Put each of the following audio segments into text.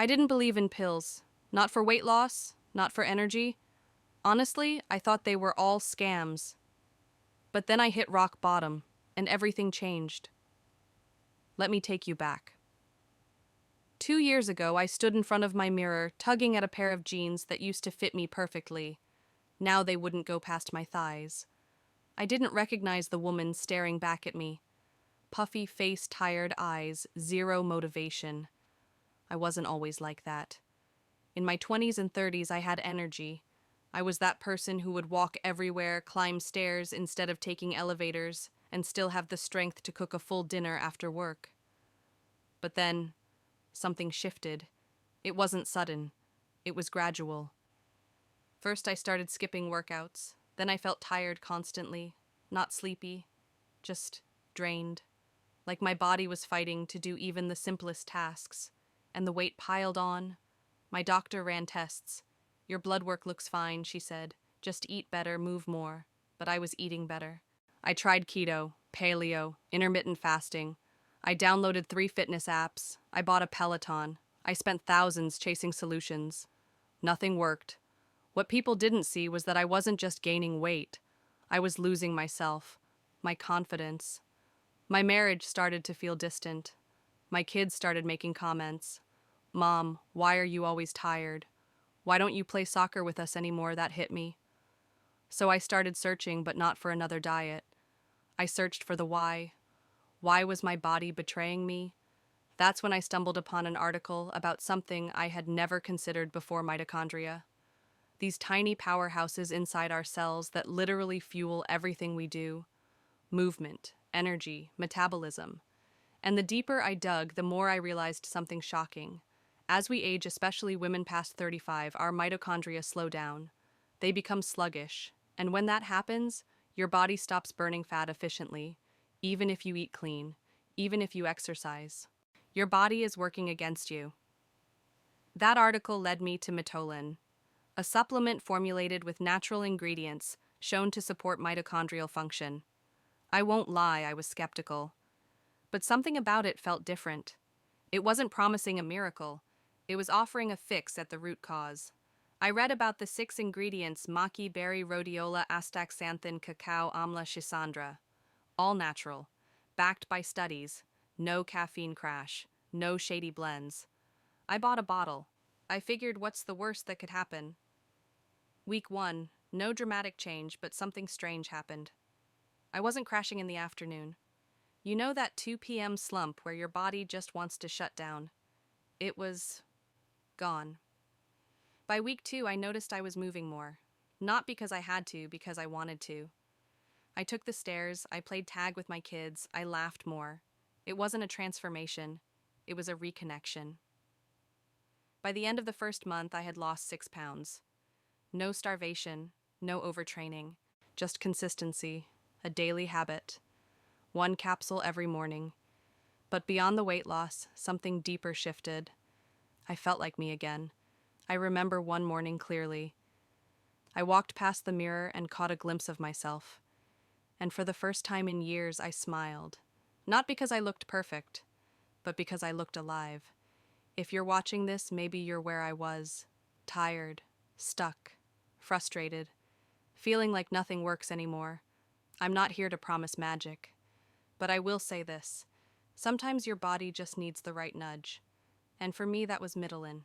I didn't believe in pills. Not for weight loss, not for energy. Honestly, I thought they were all scams. But then I hit rock bottom, and everything changed. Let me take you back. 2 years ago, I stood in front of my mirror, tugging at a pair of jeans that used to fit me perfectly. Now they wouldn't go past my thighs. I didn't recognize the woman staring back at me. Puffy face, tired eyes, zero motivation. I wasn't always like that. In my 20s and 30s, I had energy. I was that person who would walk everywhere, climb stairs instead of taking elevators, and still have the strength to cook a full dinner after work. But then, something shifted. It wasn't sudden. It was gradual. First, I started skipping workouts. Then I felt tired constantly, not sleepy, just drained. Like my body was fighting to do even the simplest tasks. And the weight piled on. My doctor ran tests. Your blood work looks fine, she said. Just eat better, move more. But I was eating better. I tried keto, paleo, intermittent fasting. I downloaded 3 fitness apps. I bought a Peloton. I spent thousands chasing solutions. Nothing worked. What people didn't see was that I wasn't just gaining weight. I was losing myself, my confidence. My marriage started to feel distant. My kids started making comments. Mom, why are you always tired? Why don't you play soccer with us anymore? That hit me. So I started searching, but not for another diet. I searched for the why. Why was my body betraying me? That's when I stumbled upon an article about something I had never considered before: mitochondria. These tiny powerhouses inside our cells that literally fuel everything we do: movement, energy, metabolism. And the deeper I dug, the more I realized something shocking. As we age, especially women past 35, our mitochondria slow down. They become sluggish. And when that happens, your body stops burning fat efficiently, even if you eat clean, even if you exercise. Your body is working against you. That article led me to Mitolyn, a supplement formulated with natural ingredients shown to support mitochondrial function. I won't lie, I was skeptical. But something about it felt different. It wasn't promising a miracle. It was offering a fix at the root cause. I read about the 6 ingredients: maqui, berry, rhodiola, astaxanthin, cacao, amla, schisandra. All natural, backed by studies, no caffeine crash, no shady blends. I bought a bottle. I figured, what's the worst that could happen? Week 1, no dramatic change, but something strange happened. I wasn't crashing in the afternoon. You know that 2 p.m. slump where your body just wants to shut down? It was gone. By week 2, I noticed I was moving more. Not because I had to, because I wanted to. I took the stairs, I played tag with my kids, I laughed more. It wasn't a transformation, it was a reconnection. By the end of the first month, I had lost 6 pounds. No starvation, no overtraining, just consistency, a daily habit. 1 capsule every morning. But beyond the weight loss, something deeper shifted. I felt like me again. I remember one morning clearly. I walked past the mirror and caught a glimpse of myself. And for the first time in years, I smiled. Not because I looked perfect, but because I looked alive. If you're watching this, maybe you're where I was. Tired, stuck, frustrated, feeling like nothing works anymore. I'm not here to promise magic. But I will say this. Sometimes your body just needs the right nudge. And for me, that was Mitolyn.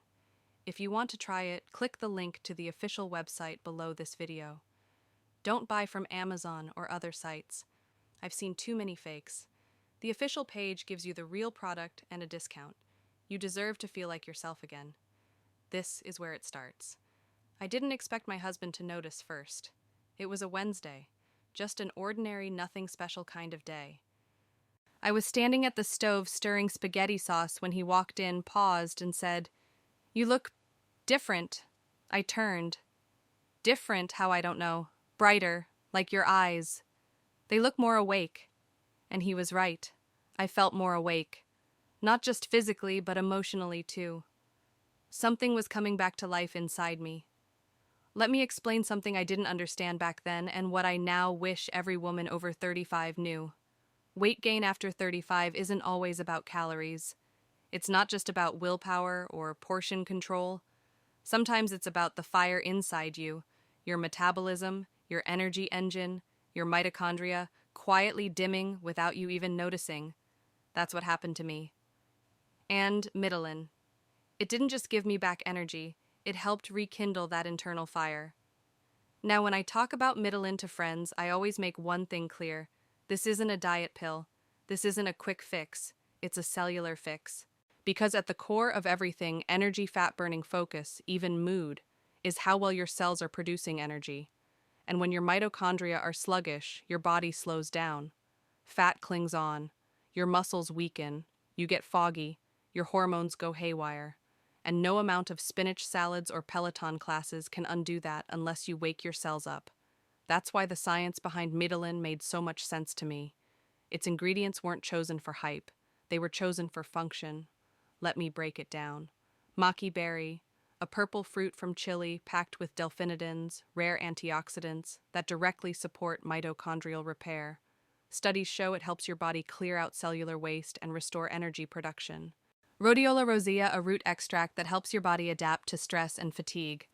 If you want to try it, click the link to the official website below this video. Don't buy from Amazon or other sites. I've seen too many fakes. The official page gives you the real product and a discount. You deserve to feel like yourself again. This is where it starts. I didn't expect my husband to notice first. It was a Wednesday, just an ordinary, nothing special kind of day. I was standing at the stove stirring spaghetti sauce when he walked in, paused, and said, "You look different." I turned. Different, how I don't know. Brighter, like your eyes. They look more awake. And he was right. I felt more awake. Not just physically, but emotionally too. Something was coming back to life inside me. Let me explain something I didn't understand back then and what I now wish every woman over 35 knew. Weight gain after 35 isn't always about calories. It's not just about willpower or portion control. Sometimes it's about the fire inside you, your metabolism, your energy engine, your mitochondria, quietly dimming without you even noticing. That's what happened to me. And Mitolyn. It didn't just give me back energy, it helped rekindle that internal fire. Now, when I talk about Mitolyn to friends, I always make one thing clear. This isn't a diet pill. This isn't a quick fix. It's a cellular fix. Because at the core of everything, energy, fat burning focus, even mood, is how well your cells are producing energy. And when your mitochondria are sluggish, your body slows down. Fat clings on. Your muscles weaken. You get foggy. Your hormones go haywire. And no amount of spinach salads or Peloton classes can undo that unless you wake your cells up. That's why the science behind Mitolyn made so much sense to me. Its ingredients weren't chosen for hype. They were chosen for function. Let me break it down. Maki berry, a purple fruit from Chile packed with delphinidins, rare antioxidants that directly support mitochondrial repair. Studies show it helps your body clear out cellular waste and restore energy production. Rhodiola rosea, a root extract that helps your body adapt to stress and fatigue.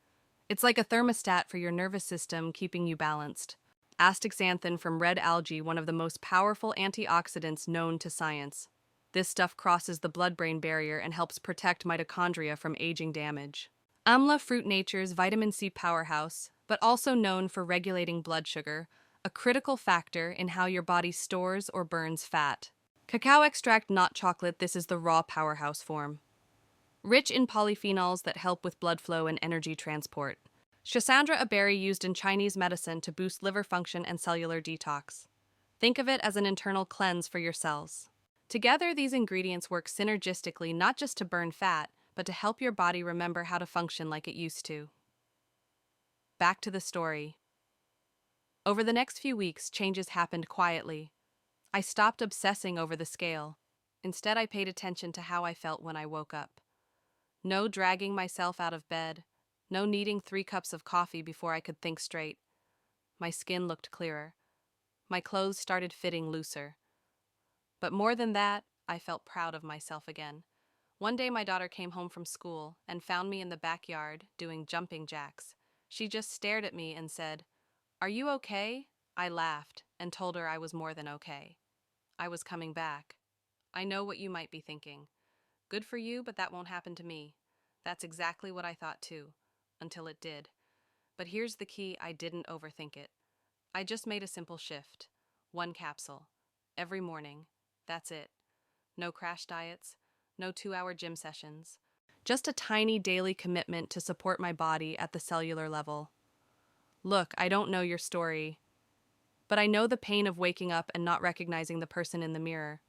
It's like a thermostat for your nervous system, keeping you balanced. Astaxanthin from red algae, one of the most powerful antioxidants known to science. This stuff crosses the blood-brain barrier and helps protect mitochondria from aging damage. Amla, fruit nature's vitamin C powerhouse, but also known for regulating blood sugar, a critical factor in how your body stores or burns fat. Cacao extract, not chocolate, this is the raw powerhouse form. Rich in polyphenols that help with blood flow and energy transport. Schisandra, a berry used in Chinese medicine to boost liver function and cellular detox. Think of it as an internal cleanse for your cells. Together, these ingredients work synergistically not just to burn fat, but to help your body remember how to function like it used to. Back to the story. Over the next few weeks, changes happened quietly. I stopped obsessing over the scale. Instead, I paid attention to how I felt when I woke up. No dragging myself out of bed. No needing 3 cups of coffee before I could think straight. My skin looked clearer. My clothes started fitting looser. But more than that, I felt proud of myself again. One day my daughter came home from school and found me in the backyard doing jumping jacks. She just stared at me and said, "Are you okay?" I laughed and told her I was more than okay. I was coming back. I know what you might be thinking. Good for you, but that won't happen to me. That's exactly what I thought too, until it did. But here's the key: I didn't overthink it. I just made a simple shift. 1 capsule. Every morning. That's it. No crash diets, no 2-hour gym sessions. Just a tiny daily commitment to support my body at the cellular level. Look, I don't know your story, but I know the pain of waking up and not recognizing the person in the mirror.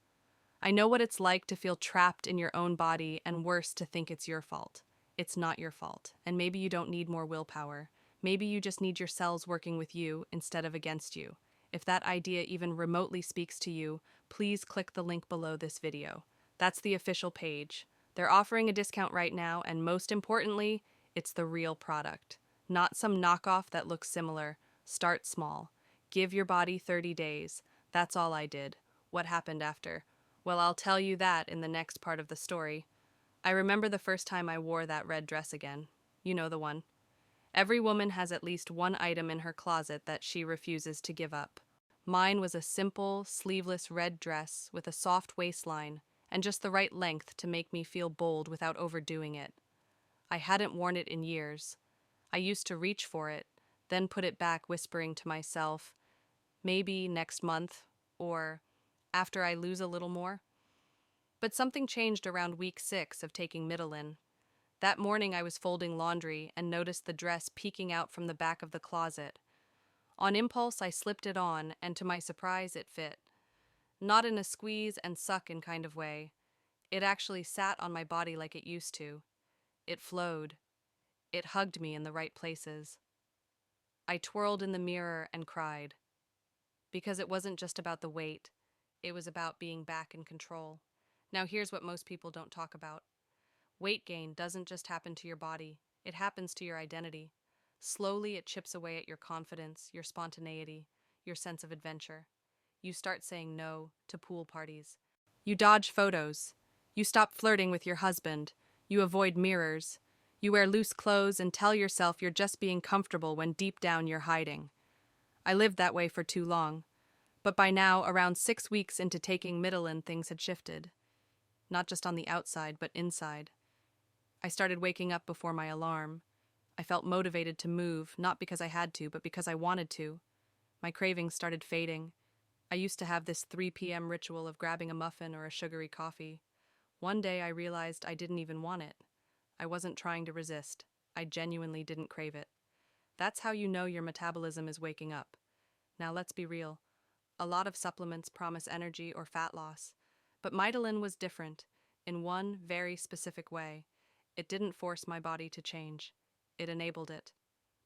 I know what it's like to feel trapped in your own body, and worse, to think it's your fault. It's not your fault, and maybe you don't need more willpower. Maybe you just need your cells working with you instead of against you. If that idea even remotely speaks to you, please click the link below this video. That's the official page. They're offering a discount right now, and most importantly, it's the real product. Not some knockoff that looks similar. Start small. Give your body 30 days. That's all I did. What happened after? Well, I'll tell you that in the next part of the story. I remember the first time I wore that red dress again. You know the one. Every woman has at least one item in her closet that she refuses to give up. Mine was a simple, sleeveless red dress with a soft waistline and just the right length to make me feel bold without overdoing it. I hadn't worn it in years. I used to reach for it, then put it back, whispering to myself, maybe next month, or after I lose a little more. But something changed around week 6 of taking Mitolyn. That morning I was folding laundry and noticed the dress peeking out from the back of the closet. On impulse, I slipped it on, and to my surprise, it fit. Not in a squeeze and suck in kind of way. It actually sat on my body like it used to. It flowed. It hugged me in the right places. I twirled in the mirror and cried. Because it wasn't just about the weight. It was about being back in control. Now here's what most people don't talk about. Weight gain doesn't just happen to your body. It happens to your identity. Slowly, it chips away at your confidence, your spontaneity, your sense of adventure. You start saying no to pool parties. You dodge photos. You stop flirting with your husband. You avoid mirrors. You wear loose clothes and tell yourself you're just being comfortable when deep down you're hiding. I lived that way for too long. But by now, around 6 weeks into taking Mitolyn, things had shifted. Not just on the outside, but inside. I started waking up before my alarm. I felt motivated to move, not because I had to, but because I wanted to. My cravings started fading. I used to have this 3 p.m. ritual of grabbing a muffin or a sugary coffee. One day I realized I didn't even want it. I wasn't trying to resist. I genuinely didn't crave it. That's how you know your metabolism is waking up. Now let's be real. A lot of supplements promise energy or fat loss. But Mitolyn was different, in one very specific way. It didn't force my body to change. It enabled it.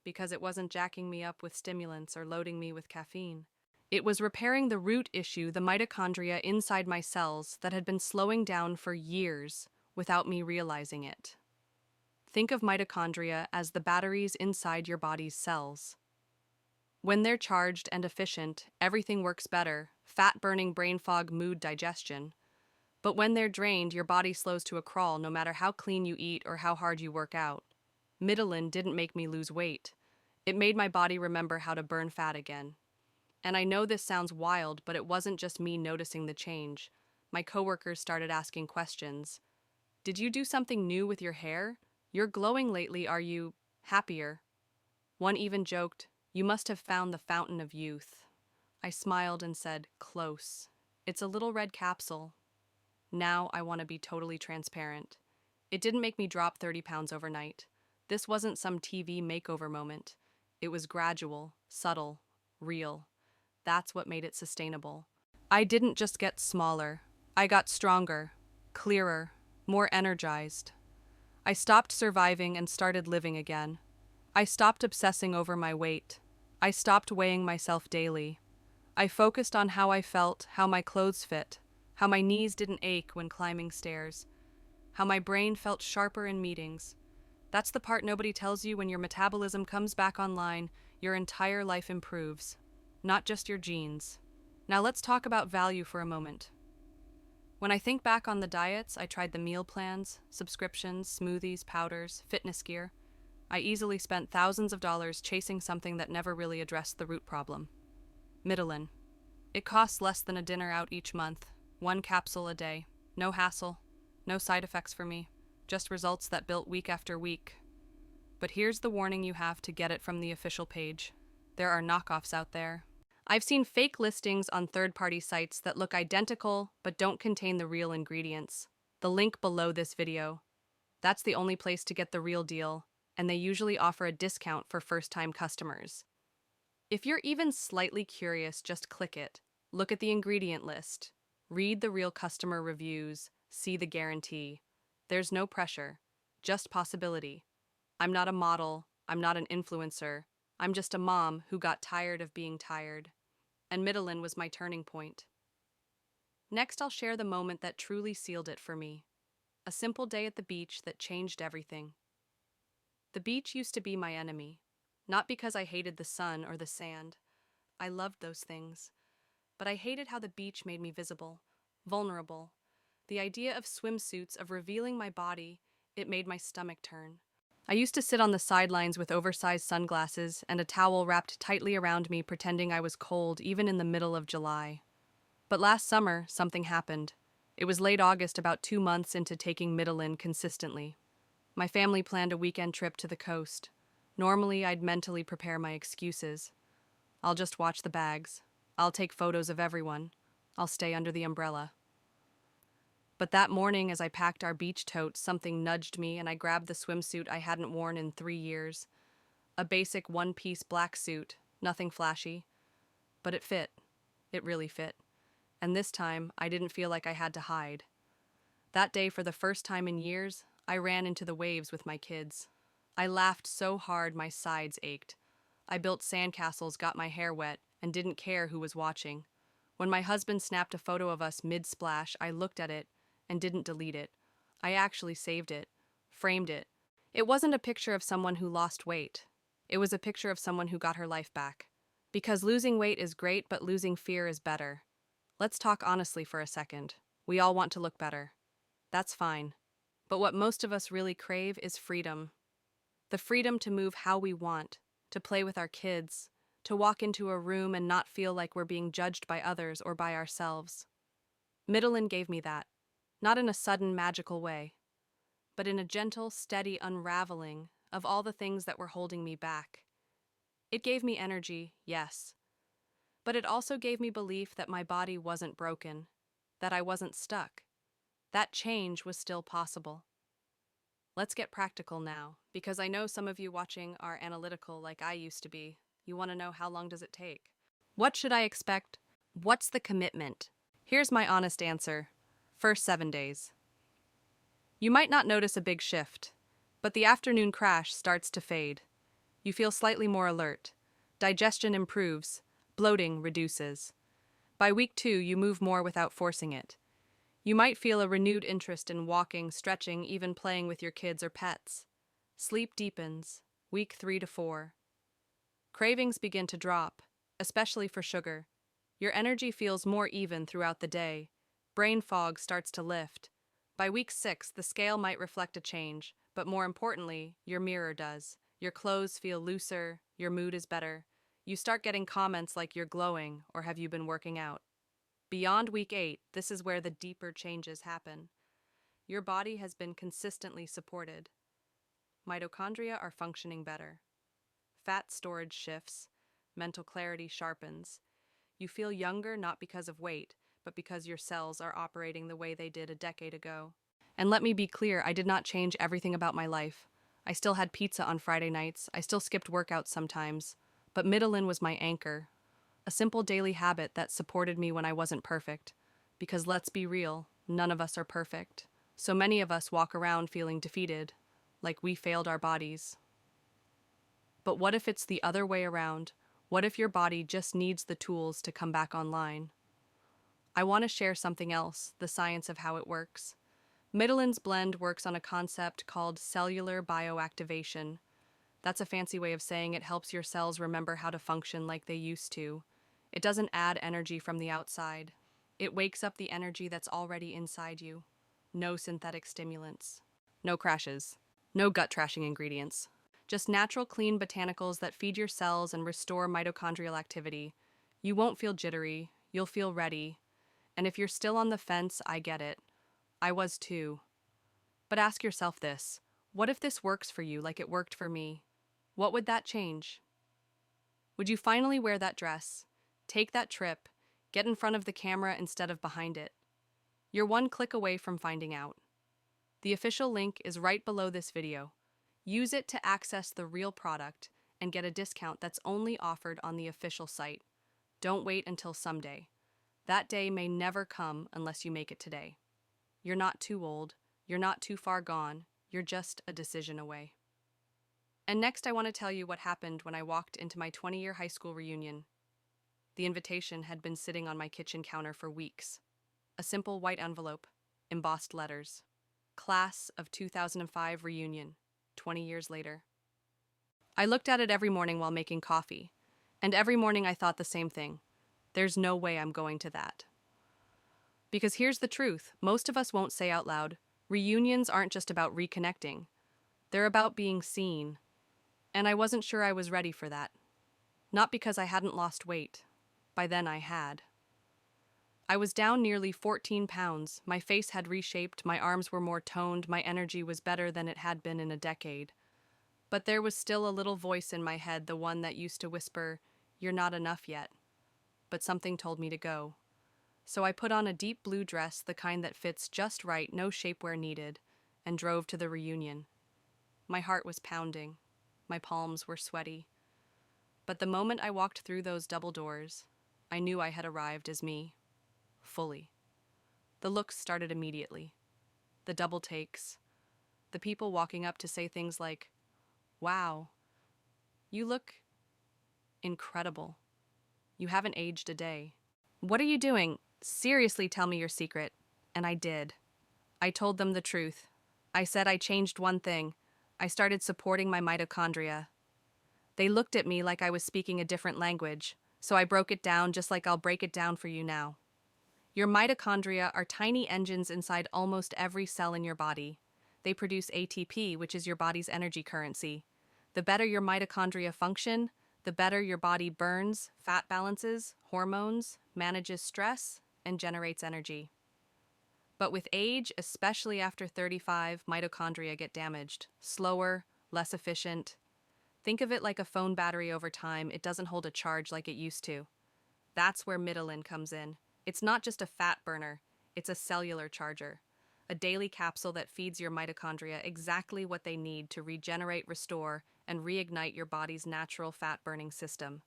Because it wasn't jacking me up with stimulants or loading me with caffeine. It was repairing the root issue, the mitochondria inside my cells that had been slowing down for years without me realizing it. Think of mitochondria as the batteries inside your body's cells. When they're charged and efficient, everything works better: fat burning, brain fog, mood, digestion. But when they're drained, your body slows to a crawl no matter how clean you eat or how hard you work out. Mitolyn didn't make me lose weight. It made my body remember how to burn fat again. And I know this sounds wild, but it wasn't just me noticing the change. My coworkers started asking questions. Did you do something new with your hair? You're glowing lately, are you happier? One even joked, you must have found the fountain of youth. I smiled and said, close. It's a little red capsule. Now I want to be totally transparent. It didn't make me drop 30 pounds overnight. This wasn't some TV makeover moment. It was gradual, subtle, real. That's what made it sustainable. I didn't just get smaller. I got stronger, clearer, more energized. I stopped surviving and started living again. I stopped obsessing over my weight. I stopped weighing myself daily. I focused on how I felt, how my clothes fit, how my knees didn't ache when climbing stairs, how my brain felt sharper in meetings. That's the part nobody tells you. When your metabolism comes back online, your entire life improves, not just your genes. Now let's talk about value for a moment. When I think back on the diets, I tried: the meal plans, subscriptions, smoothies, powders, fitness gear. I easily spent thousands of dollars chasing something that never really addressed the root problem. Mitolyn. It costs less than a dinner out each month, 1 capsule a day. No hassle, no side effects for me, just results that built week after week. But here's the warning you have to get it from the official page. There are knockoffs out there. I've seen fake listings on third-party sites that look identical but don't contain the real ingredients. The link below this video. That's the only place to get the real deal, and they usually offer a discount for first-time customers. If you're even slightly curious, just click it. Look at the ingredient list. Read the real customer reviews. See the guarantee. There's no pressure, just possibility. I'm not a model. I'm not an influencer. I'm just a mom who got tired of being tired. And Mitolyn was my turning point. Next, I'll share the moment that truly sealed it for me. A simple day at the beach that changed everything. The beach used to be my enemy. Not because I hated the sun or the sand. I loved those things. But I hated how the beach made me visible, vulnerable. The idea of swimsuits, of revealing my body, it made my stomach turn. I used to sit on the sidelines with oversized sunglasses and a towel wrapped tightly around me, pretending I was cold even in the middle of July. But last summer, something happened. It was late August, about 2 months into taking Mitolyn consistently. My family planned a weekend trip to the coast. Normally, I'd mentally prepare my excuses. I'll just watch the bags. I'll take photos of everyone. I'll stay under the umbrella. But that morning, as I packed our beach tote, something nudged me and I grabbed the swimsuit I hadn't worn in 3 years. A basic one-piece black suit, nothing flashy. But it fit. It really fit. And this time, I didn't feel like I had to hide. That day, for the first time in years, I ran into the waves with my kids. I laughed so hard my sides ached. I built sandcastles, got my hair wet, and didn't care who was watching. When my husband snapped a photo of us mid-splash, I looked at it and didn't delete it. I actually saved it, framed it. It wasn't a picture of someone who lost weight. It was a picture of someone who got her life back. Because losing weight is great, but losing fear is better. Let's talk honestly for a second. We all want to look better. That's fine. But what most of us really crave is freedom. The freedom to move how we want, to play with our kids, to walk into a room and not feel like we're being judged by others or by ourselves. Mitolyn gave me that, not in a sudden magical way, but in a gentle, steady unraveling of all the things that were holding me back. It gave me energy, yes, but it also gave me belief that my body wasn't broken, that I wasn't stuck. That change was still possible. Let's get practical now, because I know some of you watching are analytical like I used to be. You want to know how long does it take? What should I expect? What's the commitment? Here's my honest answer. First 7 days. You might not notice a big shift, but the afternoon crash starts to fade. You feel slightly more alert. Digestion improves. Bloating reduces. By week 2, you move more without forcing it. You might feel a renewed interest in walking, stretching, even playing with your kids or pets. Sleep deepens. Week 3 to 4. Cravings begin to drop, especially for sugar. Your energy feels more even throughout the day. Brain fog starts to lift. By week 6, the scale might reflect a change, but more importantly, your mirror does. Your clothes feel looser, your mood is better. You start getting comments like you're glowing or have you been working out. Beyond week 8, this is where the deeper changes happen. Your body has been consistently supported. Mitochondria are functioning better. Fat storage shifts. Mental clarity sharpens. You feel younger not because of weight, but because your cells are operating the way they did a decade ago. And let me be clear, I did not change everything about my life. I still had pizza on Friday nights, I still skipped workouts sometimes, but Mitolyn was my anchor. A simple daily habit that supported me when I wasn't perfect. Because let's be real, none of us are perfect. So many of us walk around feeling defeated, like we failed our bodies. But what if it's the other way around? What if your body just needs the tools to come back online? I want to share something else, the science of how it works. Mitolyn's blend works on a concept called cellular bioactivation. That's a fancy way of saying it helps your cells remember how to function like they used to. It doesn't add energy from the outside. It wakes up the energy that's already inside you. No synthetic stimulants. No crashes. No gut-trashing ingredients. Just natural, clean botanicals that feed your cells and restore mitochondrial activity. You won't feel jittery. You'll feel ready. And if you're still on the fence, I get it. I was too. But ask yourself this. What if this works for you like it worked for me? What would that change? Would you finally wear that dress? Take that trip? Get in front of the camera instead of behind it? You're one click away from finding out. The official link is right below this video. Use it to access the real product and get a discount that's only offered on the official site. Don't wait until someday. That day may never come unless you make it today. You're not too old. You're not too far gone. You're just a decision away. And next, I want to tell you what happened when I walked into my 20-year high school reunion. The invitation had been sitting on my kitchen counter for weeks. A simple white envelope, embossed letters. Class of 2005 reunion, 20 years later. I looked at it every morning while making coffee, and every morning I thought the same thing. There's no way I'm going to that. Because here's the truth, most of us won't say out loud, reunions aren't just about reconnecting. They're about being seen. And I wasn't sure I was ready for that. Not because I hadn't lost weight. By then I had. I was down nearly 14 pounds, my face had reshaped, my arms were more toned, my energy was better than it had been in a decade. But there was still a little voice in my head, the one that used to whisper, "You're not enough yet." But something told me to go. So I put on a deep blue dress, the kind that fits just right, no shapewear needed, and drove to the reunion. My heart was pounding. My palms were sweaty. But the moment I walked through those double doors, I knew I had arrived as me. Fully. The looks started immediately. The double takes. The people walking up to say things like, "Wow, you look incredible. You haven't aged a day. What are you doing? Seriously, tell me your secret." And I did. I told them the truth. I said I changed one thing. I started supporting my mitochondria. They looked at me like I was speaking a different language, so I broke it down just like I'll break it down for you now. Your mitochondria are tiny engines inside almost every cell in your body. They produce ATP, which is your body's energy currency. The better your mitochondria function, the better your body burns, fat balances, hormones, manages stress, and generates energy. But with age, especially after 35, mitochondria get damaged, slower, less efficient. Think of it like a phone battery over time, it doesn't hold a charge like it used to. That's where Mitolyn comes in. It's not just a fat burner, it's a cellular charger. A daily capsule that feeds your mitochondria exactly what they need to regenerate, restore, and reignite your body's natural fat-burning system.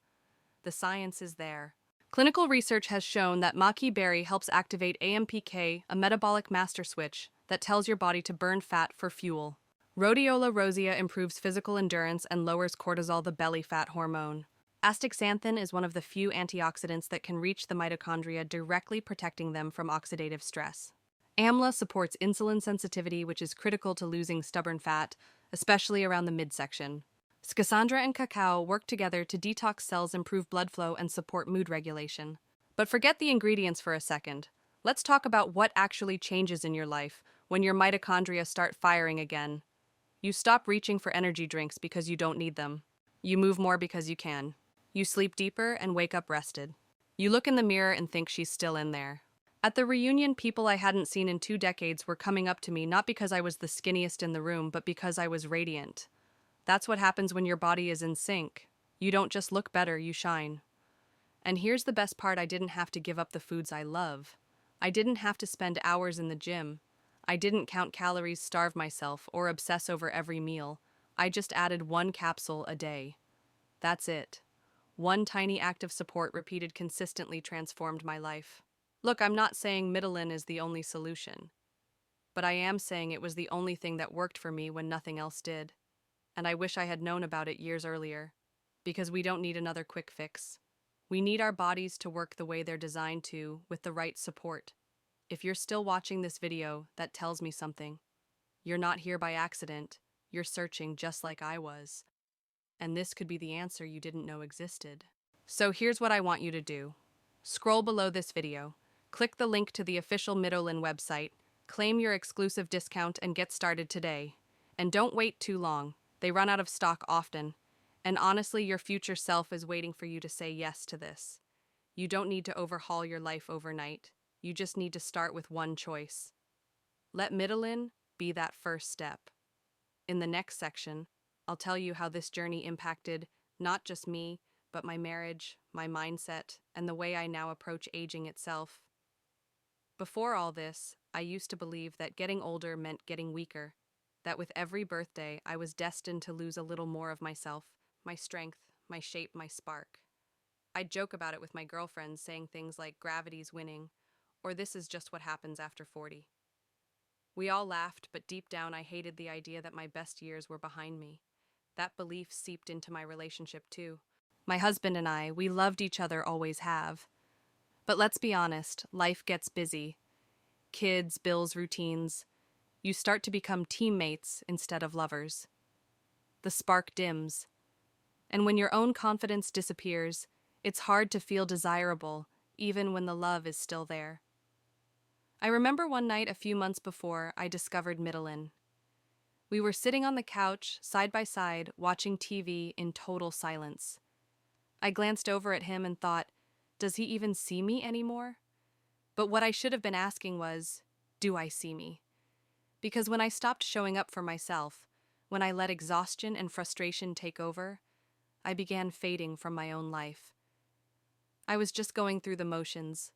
The science is there. Clinical research has shown that maqui berry helps activate AMPK, a metabolic master switch that tells your body to burn fat for fuel. Rhodiola rosea improves physical endurance and lowers cortisol, the belly fat hormone. Astaxanthin is one of the few antioxidants that can reach the mitochondria, directly protecting them from oxidative stress. AMLA supports insulin sensitivity, which is critical to losing stubborn fat, especially around the midsection. Schisandra and cacao work together to detox cells, improve blood flow, and support mood regulation. But forget the ingredients for a second. Let's talk about what actually changes in your life when your mitochondria start firing again. You stop reaching for energy drinks because you don't need them. You move more because you can. You sleep deeper and wake up rested. You look in the mirror and think she's still in there. At the reunion, people I hadn't seen in 2 decades were coming up to me not because I was the skinniest in the room, but because I was radiant. That's what happens when your body is in sync. You don't just look better, you shine. And here's the best part, I didn't have to give up the foods I love. I didn't have to spend hours in the gym. I didn't count calories, starve myself, or obsess over every meal. I just added 1 capsule a day. That's it. One tiny act of support repeated consistently transformed my life. Look, I'm not saying Mitolyn is the only solution, but I am saying it was the only thing that worked for me when nothing else did. And I wish I had known about it years earlier, because we don't need another quick fix. We need our bodies to work the way they're designed to, with the right support. If you're still watching this video, that tells me something. You're not here by accident. You're searching just like I was. And this could be the answer you didn't know existed. So here's what I want you to do. Scroll below this video. Click the link to the official Mitolyn website, claim your exclusive discount, and get started today. And don't wait too long. They run out of stock often. And honestly, your future self is waiting for you to say yes to this. You don't need to overhaul your life overnight. You just need to start with one choice. Let Mitolyn be that first step. In the next section, I'll tell you how this journey impacted not just me, but my marriage, my mindset, and the way I now approach aging itself. Before all this, I used to believe that getting older meant getting weaker, that with every birthday I was destined to lose a little more of myself, my strength, my shape, my spark. I'd joke about it with my girlfriends, saying things like gravity's winning, or this is just what happens after 40. We all laughed, but deep down I hated the idea that my best years were behind me. That belief seeped into my relationship too. My husband and I, we loved each other, always have. But let's be honest, life gets busy. Kids, bills, routines. You start to become teammates instead of lovers. The spark dims. And when your own confidence disappears, it's hard to feel desirable, even when the love is still there. I remember one night a few months before I discovered Mitolyn. We were sitting on the couch, side by side, watching TV in total silence. I glanced over at him and thought, does he even see me anymore? But what I should have been asking was, do I see me? Because when I stopped showing up for myself, when I let exhaustion and frustration take over, I began fading from my own life. I was just going through the motions.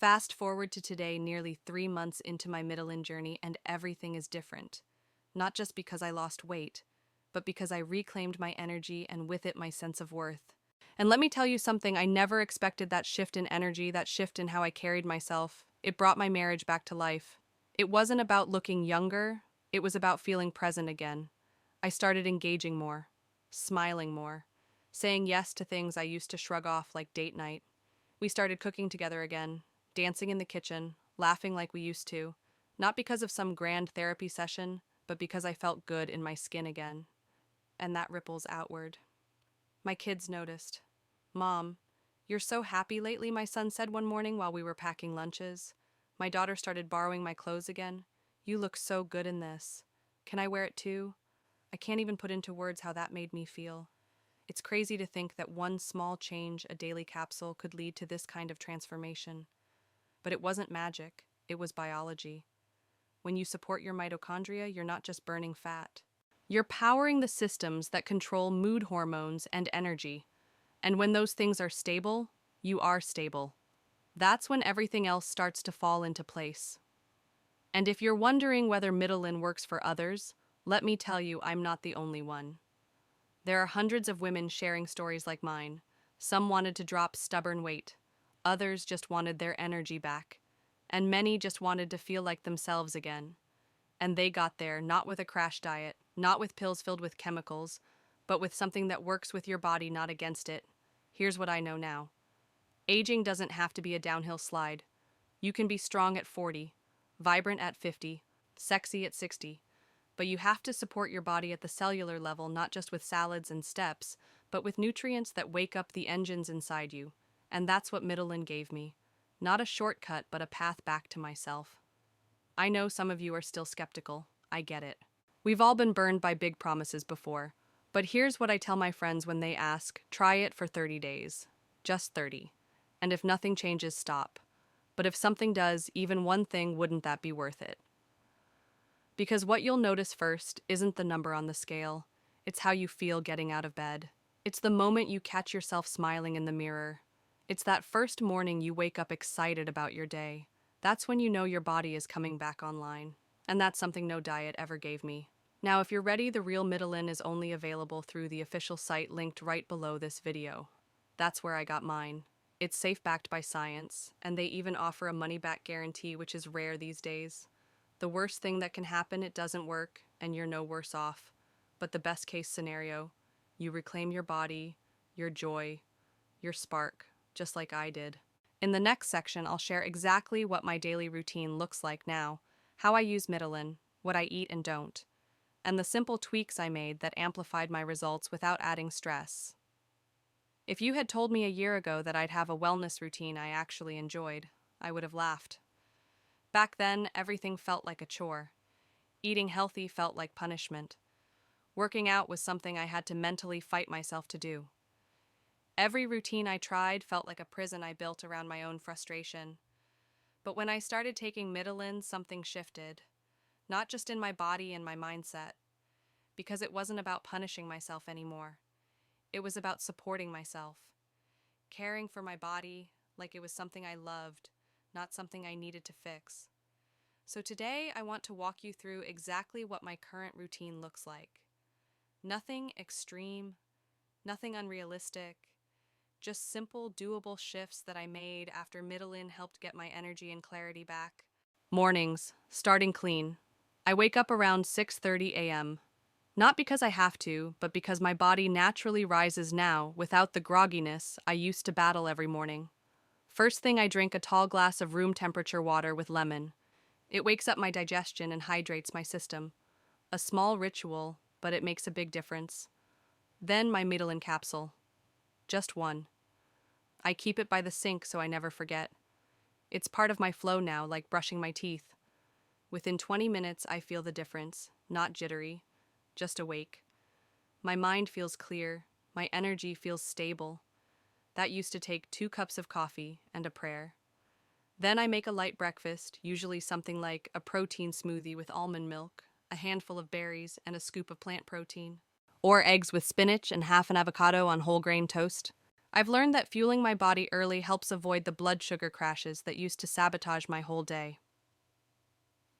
Fast forward to today, nearly 3 months into my Mitolyn journey, and everything is different. Not just because I lost weight, but because I reclaimed my energy and with it my sense of worth. And let me tell you something, I never expected that shift in energy, that shift in how I carried myself. It brought my marriage back to life. It wasn't about looking younger, it was about feeling present again. I started engaging more, smiling more, saying yes to things I used to shrug off like date night. We started cooking together again, dancing in the kitchen, laughing like we used to, not because of some grand therapy session, but because I felt good in my skin again. And that ripples outward. My kids noticed. Mom, You're so happy lately, my son said one morning while we were packing lunches. My daughter started borrowing my clothes again. You look so good in this. Can I wear it too? I can't even put into words how that made me feel. It's crazy to think that one small change, a daily capsule, could lead to this kind of transformation. But it wasn't magic, it was biology. When you support your mitochondria, you're not just burning fat. You're powering the systems that control mood hormones and energy. And when those things are stable, you are stable. That's when everything else starts to fall into place. And if you're wondering whether Mitolyn works for others, let me tell you I'm not the only one. There are hundreds of women sharing stories like mine. Some wanted to drop stubborn weight. Others just wanted their energy back. And many just wanted to feel like themselves again. And they got there not with a crash diet, not with pills filled with chemicals, but with something that works with your body, not against it. Here's what I know now. Aging doesn't have to be a downhill slide. You can be strong at 40, vibrant at 50, sexy at 60. But you have to support your body at the cellular level, not just with salads and steps, but with nutrients that wake up the engines inside you. And that's what Mitolyn gave me. Not a shortcut, but a path back to myself. I know some of you are still skeptical. I get it. We've all been burned by big promises before. But here's what I tell my friends when they ask, try it for 30 days. Just 30. And if nothing changes, stop. But if something does, even one thing, wouldn't that be worth it? Because what you'll notice first isn't the number on the scale. It's how you feel getting out of bed. It's the moment you catch yourself smiling in the mirror. It's that first morning you wake up excited about your day. That's when you know your body is coming back online. And that's something no diet ever gave me. Now, if you're ready, the real Mitolyn is only available through the official site linked right below this video. That's where I got mine. It's safe, backed by science, and they even offer a money-back guarantee, which is rare these days. The worst thing that can happen, it doesn't work, and you're no worse off. But the best case scenario, you reclaim your body, your joy, your spark, just like I did. In the next section, I'll share exactly what my daily routine looks like now, how I use Mitolyn, what I eat and don't, and the simple tweaks I made that amplified my results without adding stress. If you had told me a year ago that I'd have a wellness routine I actually enjoyed, I would have laughed. Back then, everything felt like a chore. Eating healthy felt like punishment. Working out was something I had to mentally fight myself to do. Every routine I tried felt like a prison I built around my own frustration. But when I started taking Mitolyn, something shifted. Not just in my body and my mindset, because it wasn't about punishing myself anymore. It was about supporting myself, caring for my body like it was something I loved, not something I needed to fix. So today, I want to walk you through exactly what my current routine looks like. Nothing extreme, nothing unrealistic, just simple, doable shifts that I made after Mitolyn helped get my energy and clarity back. Mornings, starting clean. I wake up around 6:30 a.m. Not because I have to, but because my body naturally rises now without the grogginess I used to battle every morning. First thing, I drink a tall glass of room temperature water with lemon. It wakes up my digestion and hydrates my system. A small ritual, but it makes a big difference. Then my Mitolyn capsule. Just one. I keep it by the sink so I never forget. It's part of my flow now, like brushing my teeth. Within 20 minutes, I feel the difference, not jittery, just awake. My mind feels clear, my energy feels stable. That used to take 2 cups of coffee and a prayer. Then I make a light breakfast, usually something like a protein smoothie with almond milk, a handful of berries, and a scoop of plant protein. Or eggs with spinach and half an avocado on whole grain toast. I've learned that fueling my body early helps avoid the blood sugar crashes that used to sabotage my whole day.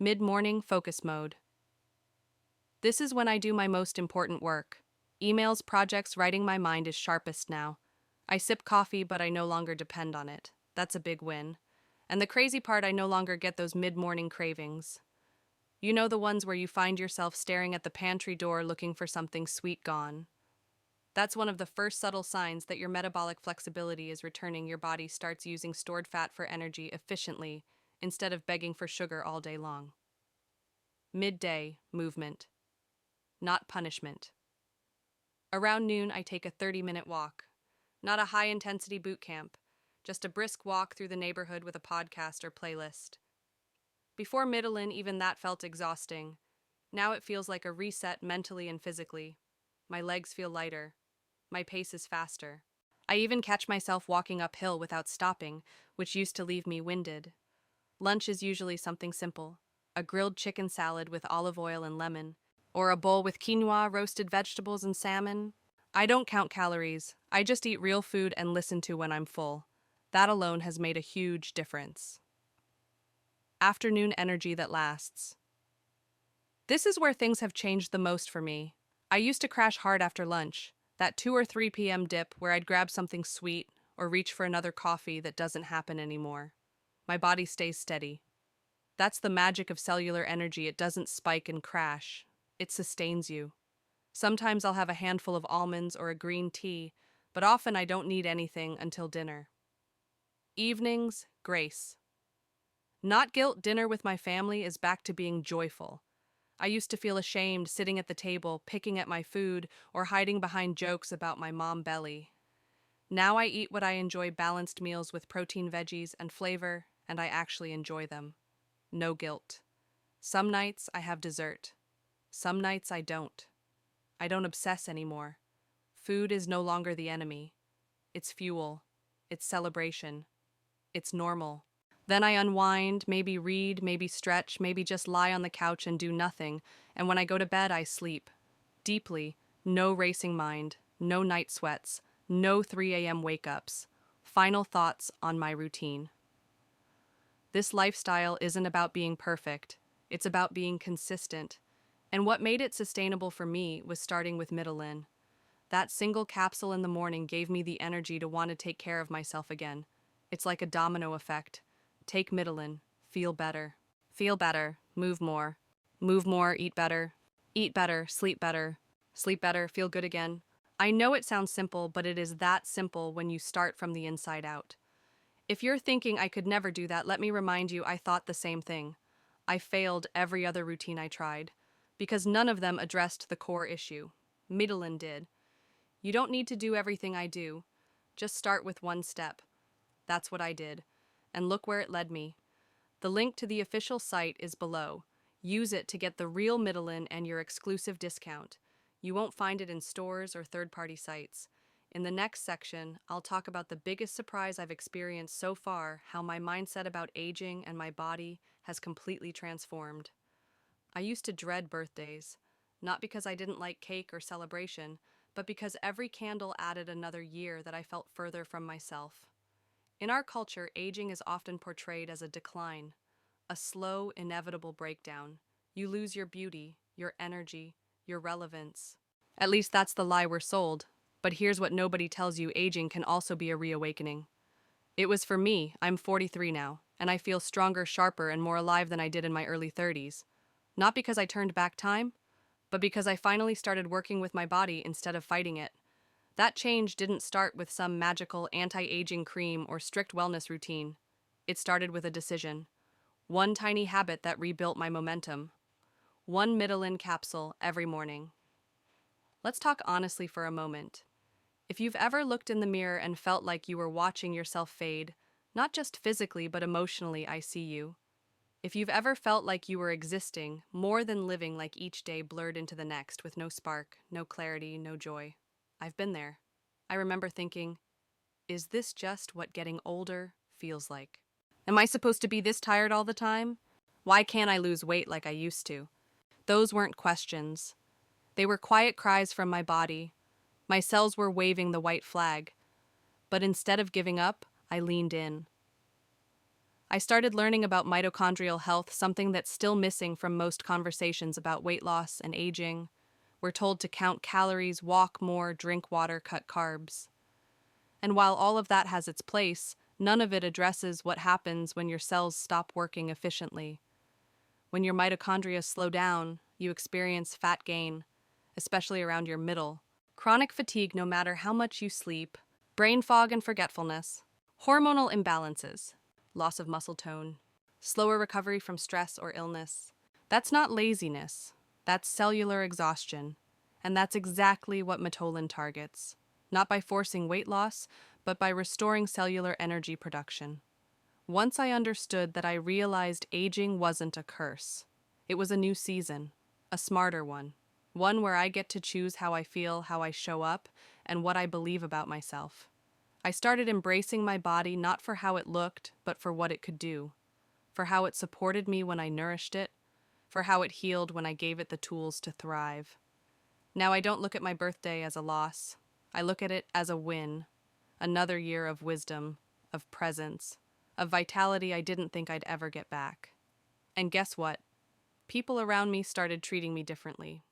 Mid-morning focus mode. This is when I do my most important work. Emails, projects, writing. My mind is sharpest now. I sip coffee, but I no longer depend on it. That's a big win. And the crazy part, I no longer get those mid-morning cravings. You know, the ones where you find yourself staring at the pantry door looking for something sweet gone. That's one of the first subtle signs that your metabolic flexibility is returning. Your body starts using stored fat for energy efficiently instead of begging for sugar all day long. Midday movement, not punishment. Around noon, I take a 30-minute walk. Not a high-intensity boot camp, just a brisk walk through the neighborhood with a podcast or playlist. Before Mitolyn, even that felt exhausting. Now it feels like a reset mentally and physically. My legs feel lighter. My pace is faster. I even catch myself walking uphill without stopping, which used to leave me winded. Lunch is usually something simple: a grilled chicken salad with olive oil and lemon, or a bowl with quinoa, roasted vegetables, and salmon. I don't count calories. I just eat real food and listen to when I'm full. That alone has made a huge difference. Afternoon energy that lasts. This is where things have changed the most for me. I used to crash hard after lunch, that 2 or 3 p.m. dip where I'd grab something sweet or reach for another coffee. That doesn't happen anymore. My body stays steady. That's the magic of cellular energy. It doesn't spike and crash. It sustains you. Sometimes I'll have a handful of almonds or a green tea, but often I don't need anything until dinner. Evenings, grace. Not guilt. Dinner with my family is back to being joyful. I used to feel ashamed sitting at the table, picking at my food, or hiding behind jokes about my mom belly. Now I eat what I enjoy: balanced meals with protein, veggies, and flavor, and I actually enjoy them. No guilt. Some nights I have dessert. Some nights I don't. I don't obsess anymore. Food is no longer the enemy. It's fuel. It's celebration. It's normal. Then I unwind, maybe read, maybe stretch, maybe just lie on the couch and do nothing, and when I go to bed, I sleep. Deeply, no racing mind, no night sweats, no 3 a.m. wake-ups. Final thoughts on my routine. This lifestyle isn't about being perfect. It's about being consistent. And what made it sustainable for me was starting with Mitolyn. That single capsule in the morning gave me the energy to want to take care of myself again. It's like a domino effect. Take Mitolyn, feel better. Feel better, move more. Move more, eat better. Eat better, sleep better. Sleep better, feel good again. I know it sounds simple, but it is that simple when you start from the inside out. If you're thinking I could never do that, let me remind you I thought the same thing. I failed every other routine I tried, because none of them addressed the core issue. Mitolyn did. You don't need to do everything I do. Just start with one step. That's what I did. And look where it led me. The link to the official site is below. Use it to get the real Mitolyn and your exclusive discount. You won't find it in stores or third-party sites. In the next section, I'll talk about the biggest surprise I've experienced so far: how my mindset about aging and my body has completely transformed. I used to dread birthdays, not because I didn't like cake or celebration, but because every candle added another year that I felt further from myself. In our culture, aging is often portrayed as a decline, a slow, inevitable breakdown. You lose your beauty, your energy, your relevance. At least that's the lie we're sold. But here's what nobody tells you: aging can also be a reawakening. It was for me. I'm 43 now, and I feel stronger, sharper, and more alive than I did in my early 30s. Not because I turned back time, but because I finally started working with my body instead of fighting it. That change didn't start with some magical anti-aging cream or strict wellness routine. It started with a decision. One tiny habit that rebuilt my momentum. One Mitolyn capsule every morning. Let's talk honestly for a moment. If you've ever looked in the mirror and felt like you were watching yourself fade, not just physically but emotionally, I see you. If you've ever felt like you were existing, more than living, like each day blurred into the next with no spark, no clarity, no joy, I've been there. I remember thinking, is this just what getting older feels like? Am I supposed to be this tired all the time? Why can't I lose weight like I used to? Those weren't questions. They were quiet cries from my body. My cells were waving the white flag. But instead of giving up, I leaned in. I started learning about mitochondrial health, something that's still missing from most conversations about weight loss and aging. We're told to count calories, walk more, drink water, cut carbs. And while all of that has its place, none of it addresses what happens when your cells stop working efficiently. When your mitochondria slow down, you experience fat gain, especially around your middle. Chronic fatigue no matter how much you sleep, brain fog and forgetfulness, hormonal imbalances, loss of muscle tone, slower recovery from stress or illness. That's not laziness, that's cellular exhaustion, and that's exactly what Mitolyn targets. not by forcing weight loss, but by restoring cellular energy production. Once I understood that, I realized aging wasn't a curse. It was a new season, a smarter one where I get to choose how I feel, how I show up, and what I believe about myself. I started embracing my body not for how it looked, but for what it could do, for how it supported me when I nourished it, for how it healed when I gave it the tools to thrive. Now I don't look at my birthday as a loss. I look at it as a win, another year of wisdom, of presence, of vitality I didn't think I'd ever get back. And guess what? People around me started treating me differently.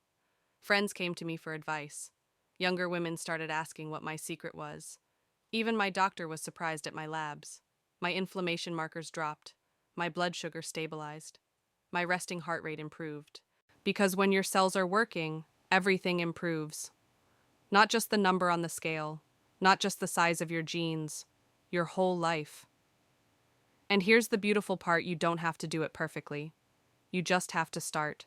Friends came to me for advice. Younger women started asking what my secret was. Even my doctor was surprised at my labs. My inflammation markers dropped. My blood sugar stabilized. My resting heart rate improved. Because when your cells are working, everything improves. Not just the number on the scale, not just the size of your genes, your whole life. And here's the beautiful part: you don't have to do it perfectly. You just have to start.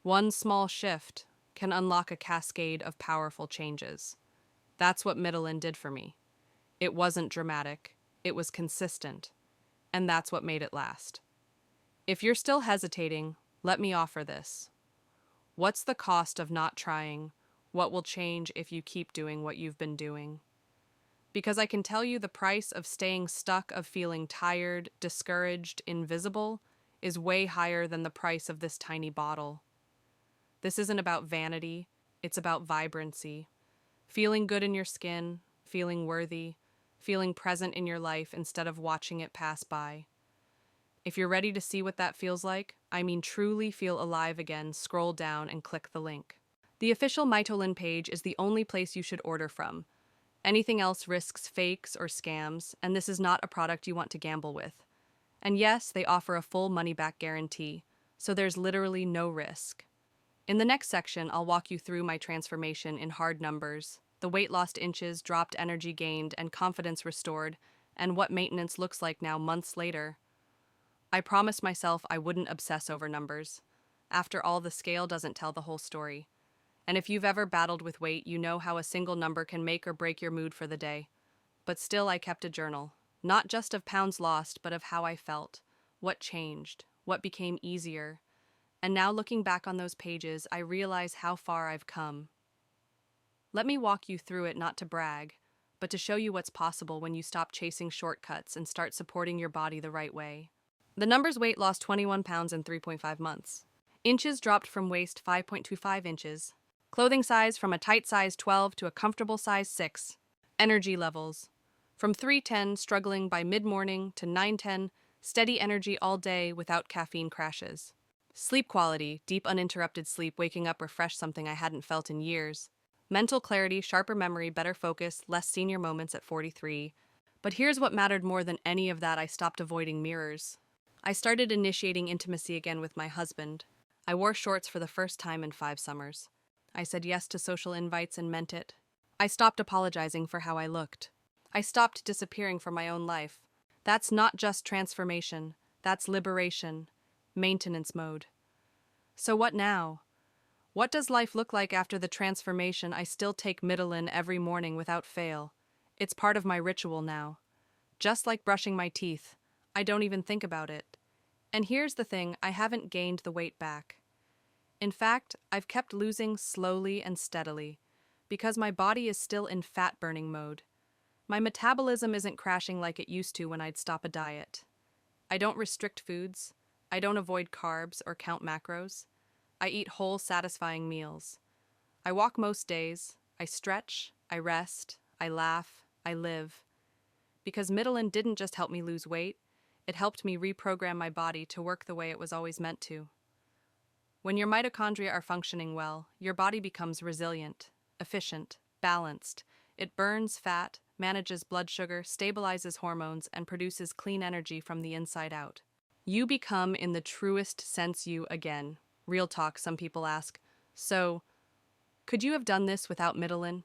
One small shift can unlock a cascade of powerful changes. That's what Mitolyn did for me. It wasn't dramatic, it was consistent, and that's what made it last. If you're still hesitating, let me offer this. What's the cost of not trying? What will change if you keep doing what you've been doing? Because I can tell you the price of staying stuck, of feeling tired, discouraged, invisible, is way higher than the price of this tiny bottle. This isn't about vanity, it's about vibrancy. Feeling good in your skin, feeling worthy, feeling present in your life instead of watching it pass by. If you're ready to see what that feels like, I mean truly feel alive again, scroll down and click the link. The official Mitolyn page is the only place you should order from. Anything else risks fakes or scams, and this is not a product you want to gamble with. And yes, they offer a full money-back guarantee, so there's literally no risk. In the next section, I'll walk you through my transformation in hard numbers, the weight lost inches, dropped energy gained, and confidence restored, and what maintenance looks like now months later. I promised myself I wouldn't obsess over numbers. After all, the scale doesn't tell the whole story. And if you've ever battled with weight, you know how a single number can make or break your mood for the day. But still, I kept a journal, not just of pounds lost, but of how I felt, what changed, what became easier. And now, looking back on those pages, I realize how far I've come. Let me walk you through it, not to brag, but to show you what's possible when you stop chasing shortcuts and start supporting your body the right way. The numbers: weight lost 21 pounds in 3.5 months. Inches dropped from waist 5.25 inches. Clothing size from a tight size 12 to a comfortable size 6. Energy levels from 3:10 struggling by mid-morning to 9:10 steady energy all day without caffeine crashes. Sleep quality: deep uninterrupted sleep, waking up refreshed, something I hadn't felt in years. Mental clarity: sharper memory, better focus, less senior moments at 43. But here's what mattered more than any of that: I stopped avoiding mirrors. I started initiating intimacy again with my husband. I wore shorts for the first time in 5 summers. I said yes to social invites and meant it. I stopped apologizing for how I looked. I stopped disappearing from my own life. That's not just transformation, that's liberation, maintenance mode. So what now? What does life look like after the transformation? I still take Mitolyn every morning without fail. It's part of my ritual now. Just like brushing my teeth, I don't even think about it. And here's the thing: I haven't gained the weight back. In fact, I've kept losing slowly and steadily, because my body is still in fat-burning mode. My metabolism isn't crashing like it used to when I'd stop a diet. I don't restrict foods. I don't avoid carbs or count macros. I eat whole, satisfying meals. I walk most days. I stretch. I rest. I laugh. I live. Because Mitolyn didn't just help me lose weight, it helped me reprogram my body to work the way it was always meant to. When your mitochondria are functioning well, your body becomes resilient, efficient, balanced. It burns fat, manages blood sugar, stabilizes hormones, and produces clean energy from the inside out. You become, in the truest sense, you again. Real talk, some people ask. So, could you have done this without Mitolyn?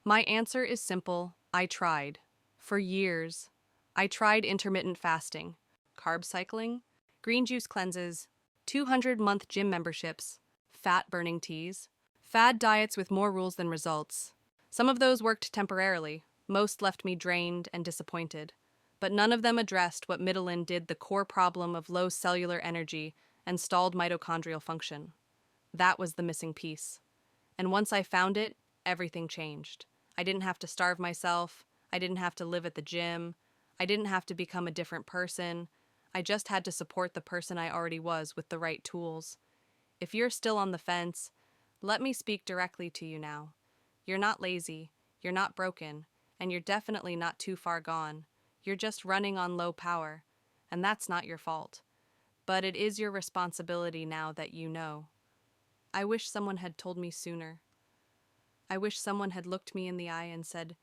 My answer is simple: I tried. For years. I tried intermittent fasting, carb cycling, green juice cleanses, 200-month gym memberships, fat-burning teas, fad diets with more rules than results. Some of those worked temporarily, most left me drained and disappointed, but none of them addressed what Mitolyn did: the core problem of low cellular energy and stalled mitochondrial function. That was the missing piece. And once I found it, everything changed. I didn't have to starve myself. I didn't have to live at the gym. I didn't have to become a different person. I just had to support the person I already was with the right tools. If you're still on the fence, let me speak directly to you now. You're not lazy, you're not broken, and you're definitely not too far gone. You're just running on low power, and that's not your fault. But it is your responsibility now that you know. I wish someone had told me sooner. I wish someone had looked me in the eye and said,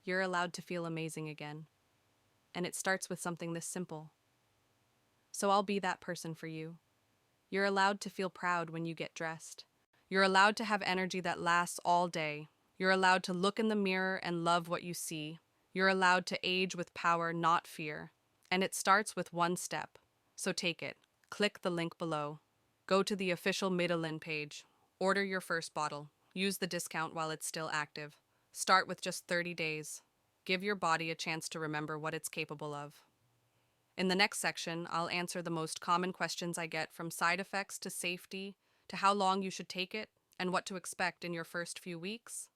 "You're allowed to feel amazing again." And it starts with something this simple. So I'll be that person for you. You're allowed to feel proud when you get dressed. You're allowed to have energy that lasts all day. You're allowed to look in the mirror and love what you see. You're allowed to age with power, not fear. And it starts with one step. So take it. Click the link below. Go to the official Mitolyn page. Order your first bottle. Use the discount while it's still active. Start with just 30 days. Give your body a chance to remember what it's capable of. In the next section, I'll answer the most common questions I get, from side effects to safety, to how long you should take it, and what to expect in your first few weeks.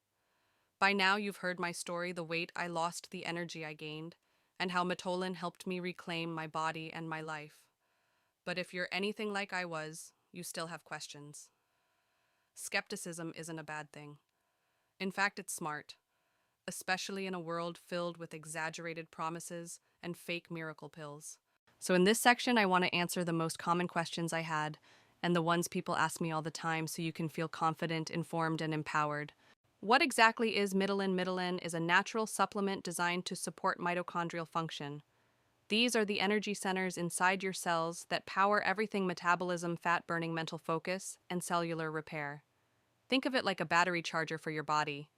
By now, you've heard my story: the weight I lost, the energy I gained, and how Mitolyn helped me reclaim my body and my life. But if you're anything like I was, you still have questions. Skepticism isn't a bad thing. In fact, it's smart, especially in a world filled with exaggerated promises and fake miracle pills. So in this section, I want to answer the most common questions I had, and the ones people ask me all the time, so you can feel confident, informed, and empowered. What exactly is Mitolyn? Mitolyn is a natural supplement designed to support mitochondrial function. These are the energy centers inside your cells that power everything: metabolism, fat burning, mental focus, and cellular repair. Think of it like a battery charger for your body.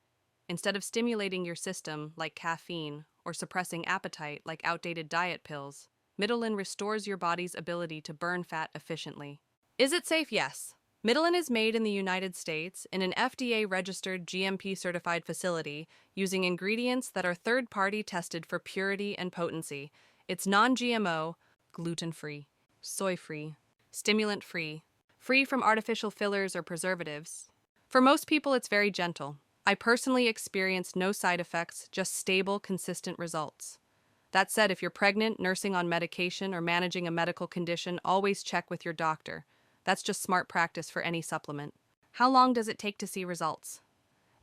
Instead of stimulating your system like caffeine or suppressing appetite like outdated diet pills, Mitolyn restores your body's ability to burn fat efficiently. Is it safe? Yes. Mitolyn is made in the United States in an FDA-registered, GMP-certified facility using ingredients that are third-party tested for purity and potency. It's non-GMO, gluten-free, soy-free, stimulant-free, free from artificial fillers or preservatives. For most people, it's very gentle. I personally experienced no side effects, just stable, consistent results. That said, if you're pregnant, nursing on medication, or managing a medical condition, always check with your doctor. That's just smart practice for any supplement. How long does it take to see results?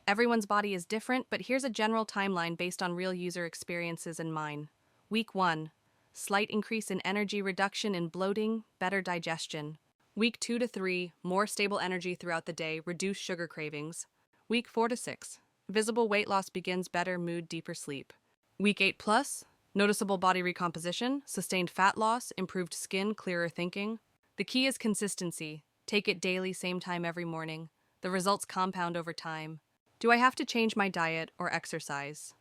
Everyone's body is different, but here's a general timeline based on real user experiences and mine. Week 1, slight increase in energy, reduction in bloating, better digestion. Week 2 to 3, more stable energy throughout the day, reduced sugar cravings. Week 4 to 6, visible weight loss begins, better mood, deeper sleep. Week 8 plus, noticeable body recomposition, sustained fat loss, improved skin, clearer thinking. The key is consistency. Take it daily, same time every morning. The results compound over time. Do I have to change my diet or exercise?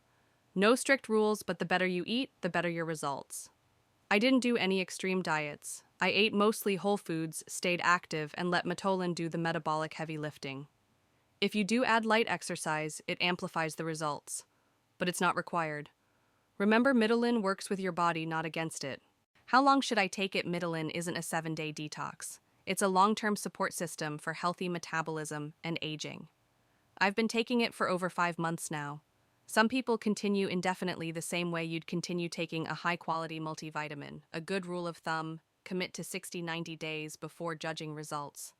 No strict rules, but the better you eat, the better your results. I didn't do any extreme diets. I ate mostly whole foods, stayed active, and let Mitolyn do the metabolic heavy lifting. If you do add light exercise, it amplifies the results, but it's not required. Remember, Mitolyn works with your body, not against it. How long should I take it? Mitolyn isn't a 7-day detox. It's a long-term support system for healthy metabolism and aging. I've been taking it for over 5 months now. Some people continue indefinitely, the same way you'd continue taking a high-quality multivitamin. A good rule of thumb: commit to 60-90 days before judging results.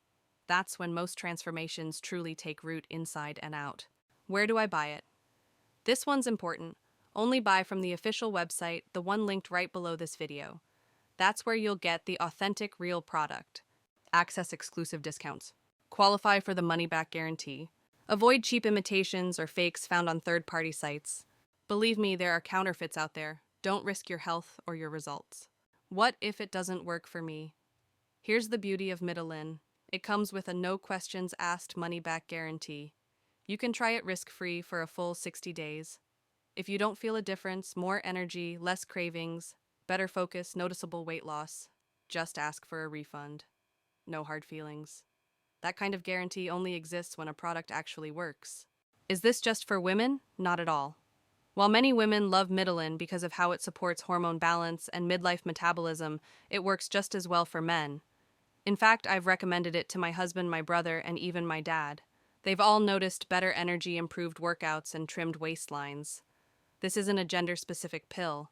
That's when most transformations truly take root inside and out. Where do I buy it? This one's important. Only buy from the official website, the one linked right below this video. That's where you'll get the authentic, real product. Access exclusive discounts. Qualify for the money-back guarantee. Avoid cheap imitations or fakes found on third-party sites. Believe me, there are counterfeits out there. Don't risk your health or your results. What if it doesn't work for me? Here's the beauty of Mitolyn. It comes with a no questions asked money-back guarantee. You can try it risk-free for a full 60 days. If you don't feel a difference, more energy, less cravings, better focus, noticeable weight loss, just ask for a refund. No hard feelings. That kind of guarantee only exists when a product actually works. Is this just for women? Not at all. While many women love Mitolyn because of how it supports hormone balance and midlife metabolism, it works just as well for men. In fact, I've recommended it to my husband, my brother, and even my dad. They've all noticed better energy, improved workouts, and trimmed waistlines. This isn't a gender-specific pill.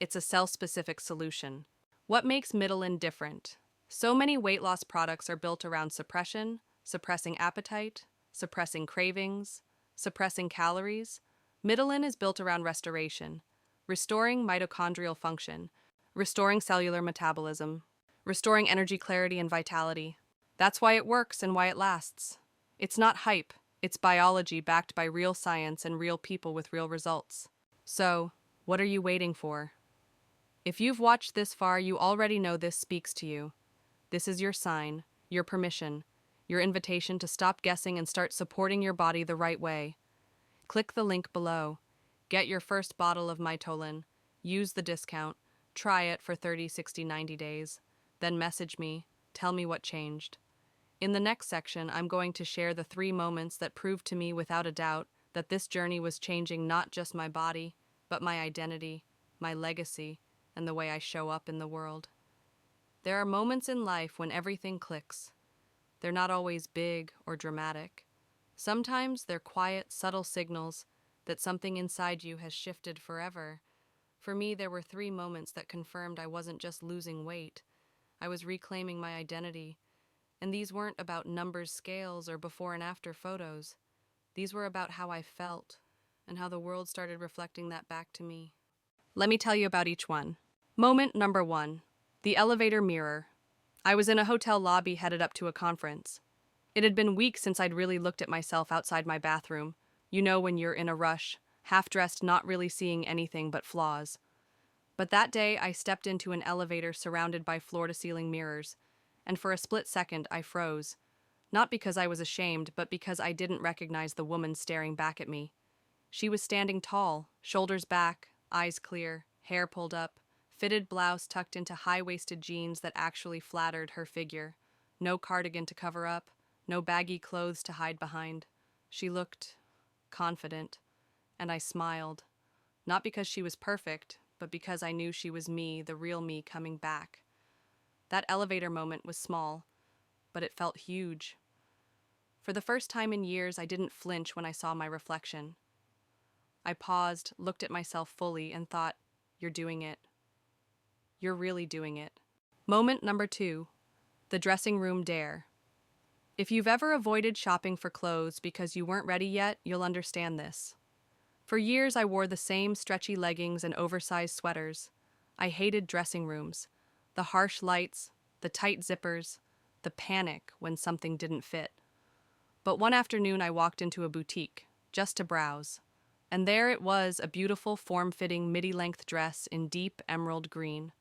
It's a cell-specific solution. What makes Mitolyn different? So many weight loss products are built around suppression, suppressing appetite, suppressing cravings, suppressing calories. Mitolyn is built around restoration, restoring mitochondrial function, restoring cellular metabolism, restoring energy clarity and vitality. That's why it works and why it lasts. It's not hype, it's biology backed by real science and real people with real results. So, what are you waiting for? If you've watched this far, you already know this speaks to you. This is your sign, your permission, your invitation to stop guessing and start supporting your body the right way. Click the link below. Get your first bottle of Mitolyn. Use the discount. Try it for 30, 60, 90 days. Then message me. Tell me what changed. In the next section, I'm going to share the 3 moments that proved to me without a doubt that this journey was changing not just my body, but my identity, my legacy, and the way I show up in the world. There are moments in life when everything clicks. They're not always big or dramatic. Sometimes they're quiet, subtle signals that something inside you has shifted forever. For me, there were 3 moments that confirmed I wasn't just losing weight. I was reclaiming my identity. And these weren't about numbers, scales, or before and after photos. These were about how I felt and how the world started reflecting that back to me. Let me tell you about each one. Moment number 1. The elevator mirror. I was in a hotel lobby headed up to a conference. It had been weeks since I'd really looked at myself outside my bathroom. You know, when you're in a rush, half-dressed, not really seeing anything but flaws. But that day, I stepped into an elevator surrounded by floor-to-ceiling mirrors, and for a split second, I froze. Not because I was ashamed, but because I didn't recognize the woman staring back at me. She was standing tall, shoulders back, eyes clear, hair pulled up, fitted blouse tucked into high-waisted jeans that actually flattered her figure. No cardigan to cover up, no baggy clothes to hide behind. She looked confident, and I smiled. Not because she was perfect, but because I knew she was me, the real me coming back. That elevator moment was small, but it felt huge. For the first time in years, I didn't flinch when I saw my reflection. I paused, looked at myself fully, and thought, "You're doing it. You're really doing it." Moment number 2. The dressing room dare. If you've ever avoided shopping for clothes because you weren't ready yet, you'll understand this. For years, I wore the same stretchy leggings and oversized sweaters. I hated dressing rooms. The harsh lights, the tight zippers, the panic when something didn't fit. But one afternoon, I walked into a boutique, just to browse. And there it was, a beautiful, form-fitting, midi-length dress in deep emerald green.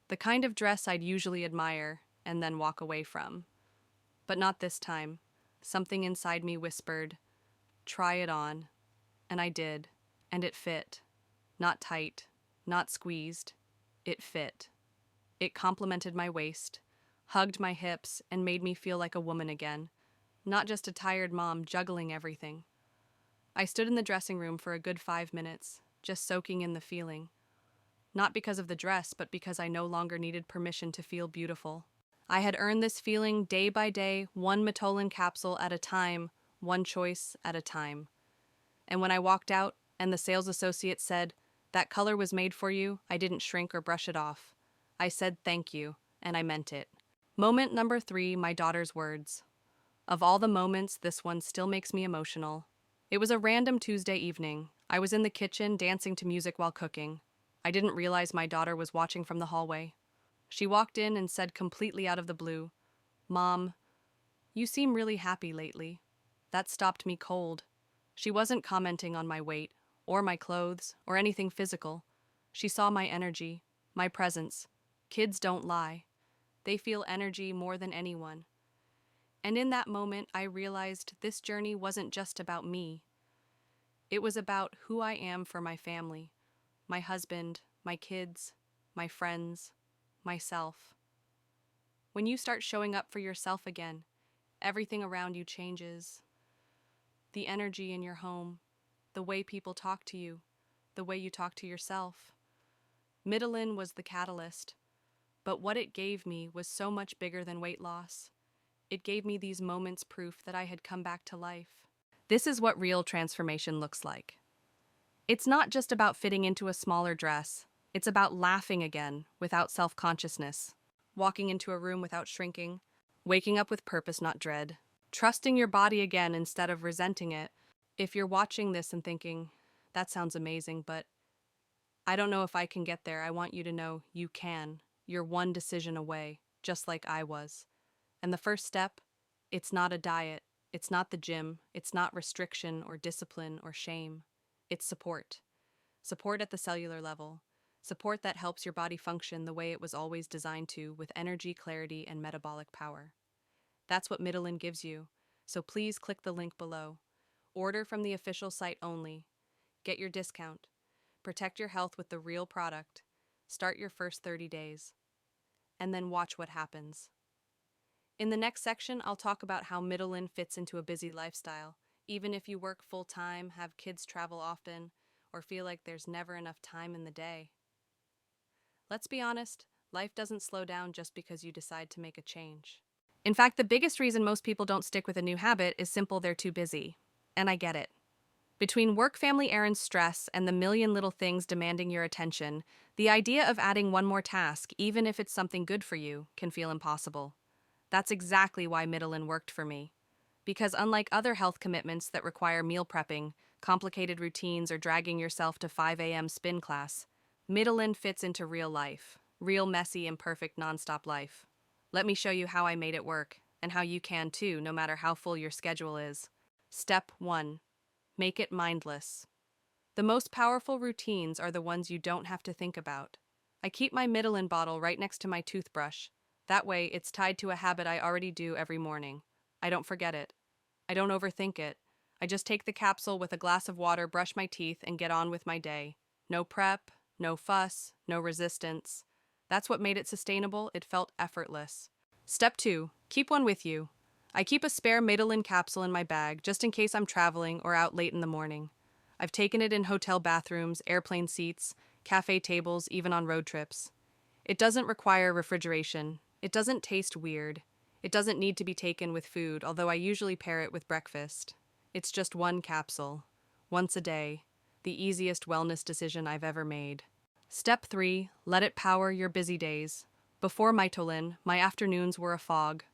The kind of dress I'd usually admire and then walk away from. But not this time. Something inside me whispered, "Try it on." And I did, and it fit. Not tight, not squeezed. It fit. It complemented my waist, hugged my hips, and made me feel like a woman again, not just a tired mom juggling everything. I stood in the dressing room for a good 5 minutes, just soaking in the feeling. Not because of the dress, but because I no longer needed permission to feel beautiful. I had earned this feeling day by day, one Mitolyn capsule at a time, one choice at a time. And when I walked out and the sales associate said, "That color was made for you," I didn't shrink or brush it off. I said thank you, and I meant it. Moment number 3, my daughter's words. Of all the moments, this one still makes me emotional. It was a random Tuesday evening. I was in the kitchen dancing to music while cooking. I didn't realize my daughter was watching from the hallway. She walked in and said completely out of the blue, "Mom, you seem really happy lately." That stopped me cold. She wasn't commenting on my weight, or my clothes, or anything physical. She saw my energy, my presence. Kids don't lie. They feel energy more than anyone. And in that moment, I realized this journey wasn't just about me. It was about who I am for my family, my husband, my kids, my friends, myself. When you start showing up for yourself again, everything around you changes. the energy in your home, the way people talk to you, the way you talk to yourself. Mitolyn was the catalyst, but what it gave me was so much bigger than weight loss. It gave me these moments proof that I had come back to life. This is what real transformation looks like. It's not just about fitting into a smaller dress. It's about laughing again without self-consciousness, walking into a room without shrinking, waking up with purpose, not dread, trusting your body again instead of resenting it. If you're watching this and thinking, that sounds amazing, but I don't know if I can get there, I want you to know you can. You're one decision away, just like I was. And the first step, it's not a diet, it's not the gym, it's not restriction or discipline or shame. It's support. Support at the cellular level. Support that helps your body function the way it was always designed to, with energy, clarity, and metabolic power. That's what Mitolyn gives you, so please click the link below. Order from the official site only. Get your discount. Protect your health with the real product. Start your first 30 days. And then watch what happens. In the next section, I'll talk about how Mitolyn fits into a busy lifestyle. Even if you work full-time, have kids travel often, or feel like there's never enough time in the day. Let's be honest, life doesn't slow down just because you decide to make a change. In fact, the biggest reason most people don't stick with a new habit is simple: they're too busy. And I get it. Between work, family, errands, stress, and the million little things demanding your attention, the idea of adding one more task, even if it's something good for you, can feel impossible. That's exactly why Mitolyn worked for me. Because unlike other health commitments that require meal prepping, complicated routines, or dragging yourself to 5 a.m. spin class, Mitolyn fits into real life. Real, messy, imperfect, nonstop life. Let me show you how I made it work, and how you can too, no matter how full your schedule is. Step 1. Make it mindless. The most powerful routines are the ones you don't have to think about. I keep my Mitolyn bottle right next to my toothbrush. That way, it's tied to a habit I already do every morning. I don't forget it. I don't overthink it. I just take the capsule with a glass of water, brush my teeth, and get on with my day. No prep, no fuss, no resistance. That's what made it sustainable. It felt effortless. Step 2. Keep one with you. I keep a spare Mitolyn capsule in my bag just in case I'm traveling or out late in the morning. I've taken it in hotel bathrooms, airplane seats, cafe tables, even on road trips. It doesn't require refrigeration. It doesn't taste weird. It doesn't need to be taken with food, although I usually pair it with breakfast. It's just one capsule, once a day, the easiest wellness decision I've ever made. Step 3. Let it power your busy days. Before Mitolyn, my afternoons were a fog.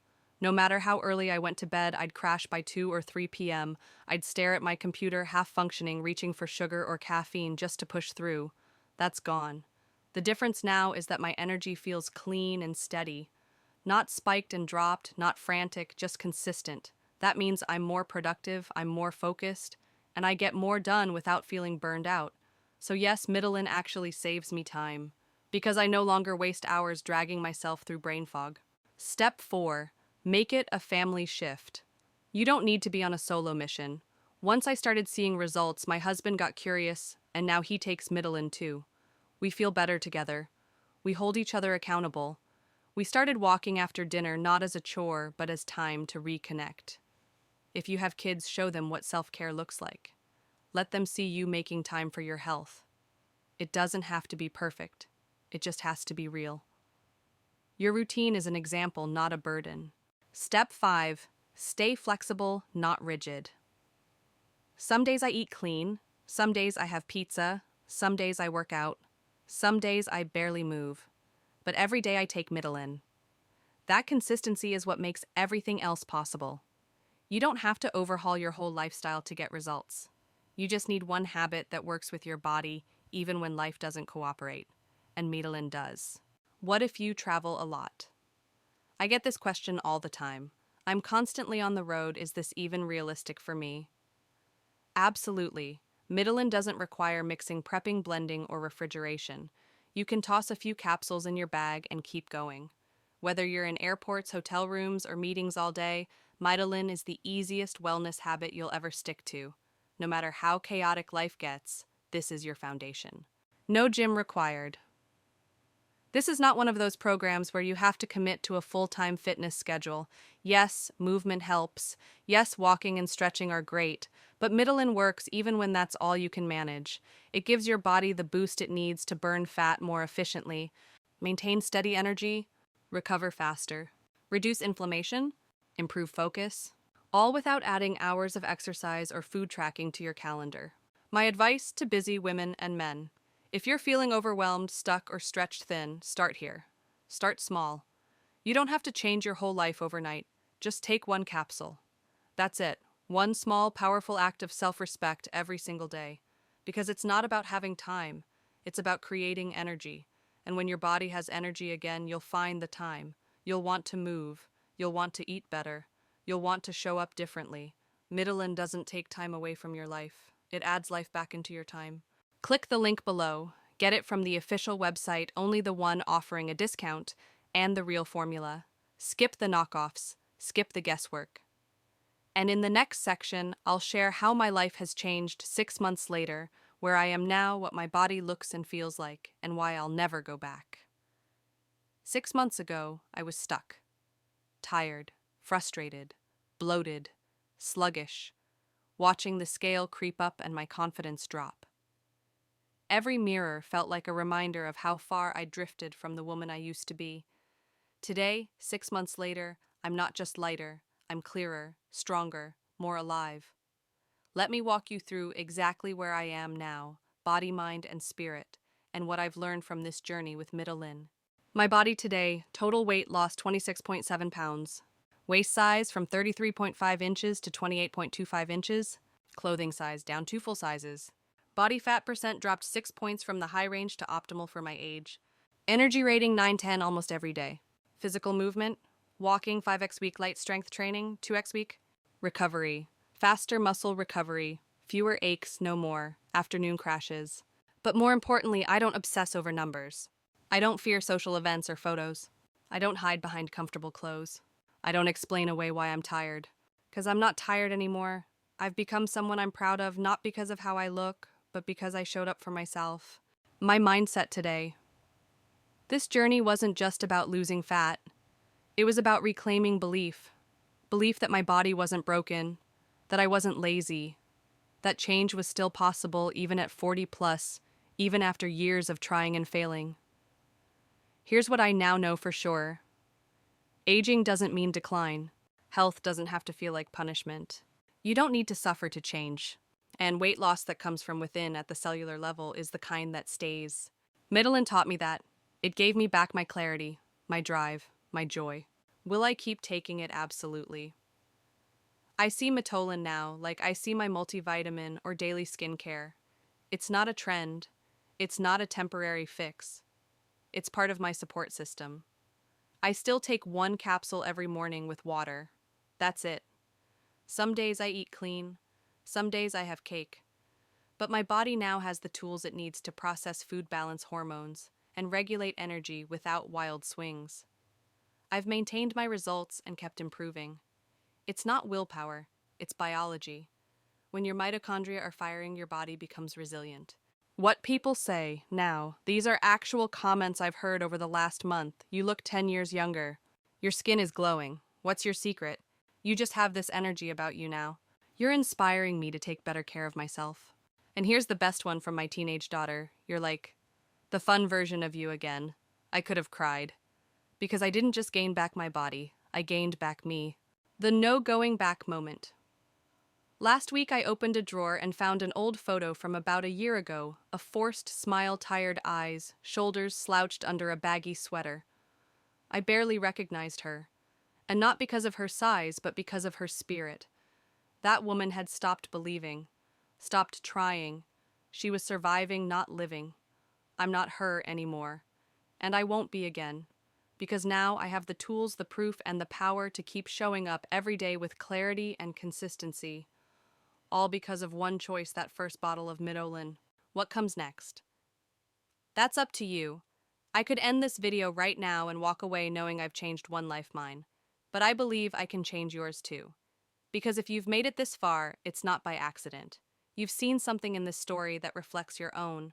No matter how early I went to bed, I'd crash by 2 or 3 p.m. I'd stare at my computer, half functioning, reaching for sugar or caffeine just to push through. That's gone. The difference now is that my energy feels clean and steady. Not spiked and dropped, not frantic, just consistent. That means I'm more productive, I'm more focused, and I get more done without feeling burned out. So yes, Mitolyn actually saves me time, because I no longer waste hours dragging myself through brain fog. Step 4. Make it a family shift. You don't need to be on a solo mission. Once I started seeing results, my husband got curious, and now he takes Mitolyn too. We feel better together. We hold each other accountable. We started walking after dinner not as a chore, but as time to reconnect. If you have kids, show them what self-care looks like. Let them see you making time for your health. It doesn't have to be perfect. It just has to be real. Your routine is an example, not a burden. Step 5. Stay flexible, not rigid. Some days I eat clean. Some days I have pizza. Some days I work out. Some days I barely move. But every day I take Mitolyn. That consistency is what makes everything else possible. You don't have to overhaul your whole lifestyle to get results. You just need one habit that works with your body, even when life doesn't cooperate. And Mitolyn does. What if you travel a lot? I get this question all the time. I'm constantly on the road. Is this even realistic for me? Absolutely. Mitolyn doesn't require mixing, prepping, blending, or refrigeration. You can toss a few capsules in your bag and keep going. Whether you're in airports, hotel rooms, or meetings all day, Mitolyn is the easiest wellness habit you'll ever stick to. No matter how chaotic life gets, this is your foundation. No gym required. This is not one of those programs where you have to commit to a full-time fitness schedule. Yes, movement helps. Yes, walking and stretching are great. But Mitolyn works even when that's all you can manage. It gives your body the boost it needs to burn fat more efficiently, maintain steady energy, recover faster, reduce inflammation, improve focus, all without adding hours of exercise or food tracking to your calendar. My advice to busy women and men: if you're feeling overwhelmed, stuck, or stretched thin, start here. Start small. You don't have to change your whole life overnight. Just take one capsule. That's it. One small, powerful act of self-respect every single day. Because it's not about having time. It's about creating energy. And when your body has energy again, you'll find the time. You'll want to move. You'll want to eat better. You'll want to show up differently. Mitolyn doesn't take time away from your life. It adds life back into your time. Click the link below. Get it from the official website, only the one offering a discount, and the real formula. Skip the knockoffs. Skip the guesswork. And in the next section, I'll share how my life has changed 6 months later, where I am now, what my body looks and feels like, and why I'll never go back. 6 months ago, I was stuck. Tired, frustrated, bloated, sluggish, watching the scale creep up and my confidence drop. Every mirror felt like a reminder of how far I drifted from the woman I used to be. Today, 6 months later, I'm not just lighter, I'm clearer, stronger, more alive. Let me walk you through exactly where I am now, body, mind, and spirit, and what I've learned from this journey with Mitolyn. My body today: total weight lost 26.7 pounds. Waist size from 33.5 inches to 28.25 inches. Clothing size down 2 full sizes. Body fat percent dropped 6 points from the high range to optimal for my age. Energy rating 9-10 almost every day. Physical movement: walking 5x week, light strength training 2x week. Recovery: faster muscle recovery, fewer aches, no more afternoon crashes. But more importantly, I don't obsess over numbers. I don't fear social events or photos. I don't hide behind comfortable clothes. I don't explain away why I'm tired. Because I'm not tired anymore. I've become someone I'm proud of, not because of how I look, but because I showed up for myself. My mindset today: this journey wasn't just about losing fat. It was about reclaiming belief. Belief that my body wasn't broken, that I wasn't lazy, that change was still possible even at 40 plus, even after years of trying and failing. Here's what I now know for sure. Aging doesn't mean decline. Health doesn't have to feel like punishment. You don't need to suffer to change. And weight loss that comes from within at the cellular level is the kind that stays. Mitolyn taught me that. It gave me back my clarity, my drive, my joy. Will I keep taking it? Absolutely. I see Mitolyn now like I see my multivitamin or daily skincare. It's not a trend. It's not a temporary fix. It's part of my support system. I still take one capsule every morning with water. That's it. Some days I eat clean. Some days I have cake. But my body now has the tools it needs to process food, balance hormones, and regulate energy without wild swings. I've maintained my results and kept improving. It's not willpower, it's biology. When your mitochondria are firing, your body becomes resilient. What people say now, these are actual comments I've heard over the last month. You look 10 years younger. Your skin is glowing. What's your secret? You just have this energy about you now. You're inspiring me to take better care of myself. And here's the best one from my teenage daughter. You're like, the fun version of you again. I could have cried. Because I didn't just gain back my body, I gained back me. The no going back moment. Last week I opened a drawer and found an old photo from about a year ago, a forced smile, tired eyes, shoulders slouched under a baggy sweater. I barely recognized her. And not because of her size, but because of her spirit. That woman had stopped believing, stopped trying. She was surviving, not living. I'm not her anymore. And I won't be again. Because now I have the tools, the proof, and the power to keep showing up every day with clarity and consistency. All because of one choice: that first bottle of Mitolyn. What comes next? That's up to you. I could end this video right now and walk away knowing I've changed one life, mine. But I believe I can change yours too. Because if you've made it this far, it's not by accident. You've seen something in this story that reflects your own.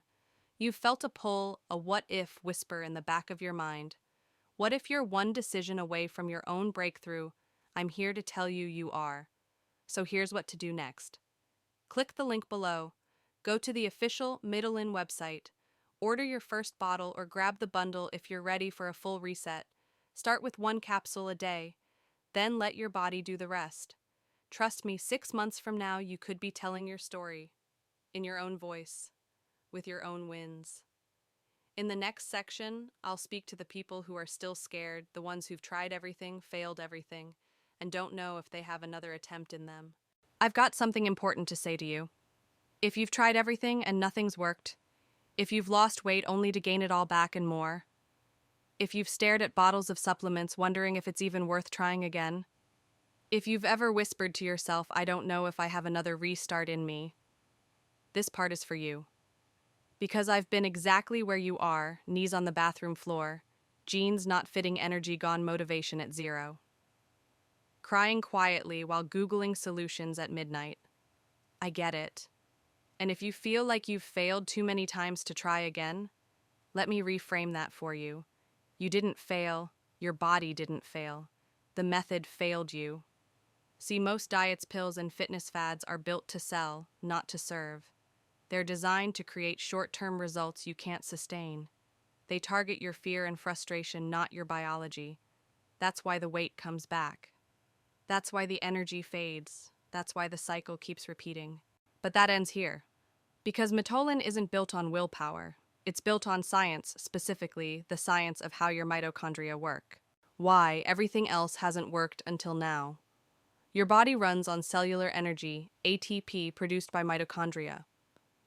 You've felt a pull, a what if whisper in the back of your mind. What if you're one decision away from your own breakthrough? I'm here to tell you you are. So here's what to do next. Click the link below. Go to the official Mitolyn website. Order your first bottle or grab the bundle if you're ready for a full reset. Start with 1 capsule a day. Then let your body do the rest. Trust me, 6 months from now, you could be telling your story in your own voice, with your own wins. In the next section, I'll speak to the people who are still scared, the ones who've tried everything, failed everything, and don't know if they have another attempt in them. I've got something important to say to you. If you've tried everything and nothing's worked, if you've lost weight only to gain it all back and more, if you've stared at bottles of supplements wondering if it's even worth trying again, if you've ever whispered to yourself, I don't know if I have another restart in me, this part is for you. Because I've been exactly where you are, knees on the bathroom floor, jeans not fitting, energy gone, motivation at zero. Crying quietly while Googling solutions at midnight. I get it. And if you feel like you've failed too many times to try again, let me reframe that for you. You didn't fail, your body didn't fail. The method failed you. See, most diets, pills, and fitness fads are built to sell, not to serve. They're designed to create short-term results you can't sustain. They target your fear and frustration, not your biology. That's why the weight comes back. That's why the energy fades. That's why the cycle keeps repeating. But that ends here. Because Mitolyn isn't built on willpower. It's built on science, specifically the science of how your mitochondria work. Why everything else hasn't worked until now. Your body runs on cellular energy, ATP, produced by mitochondria.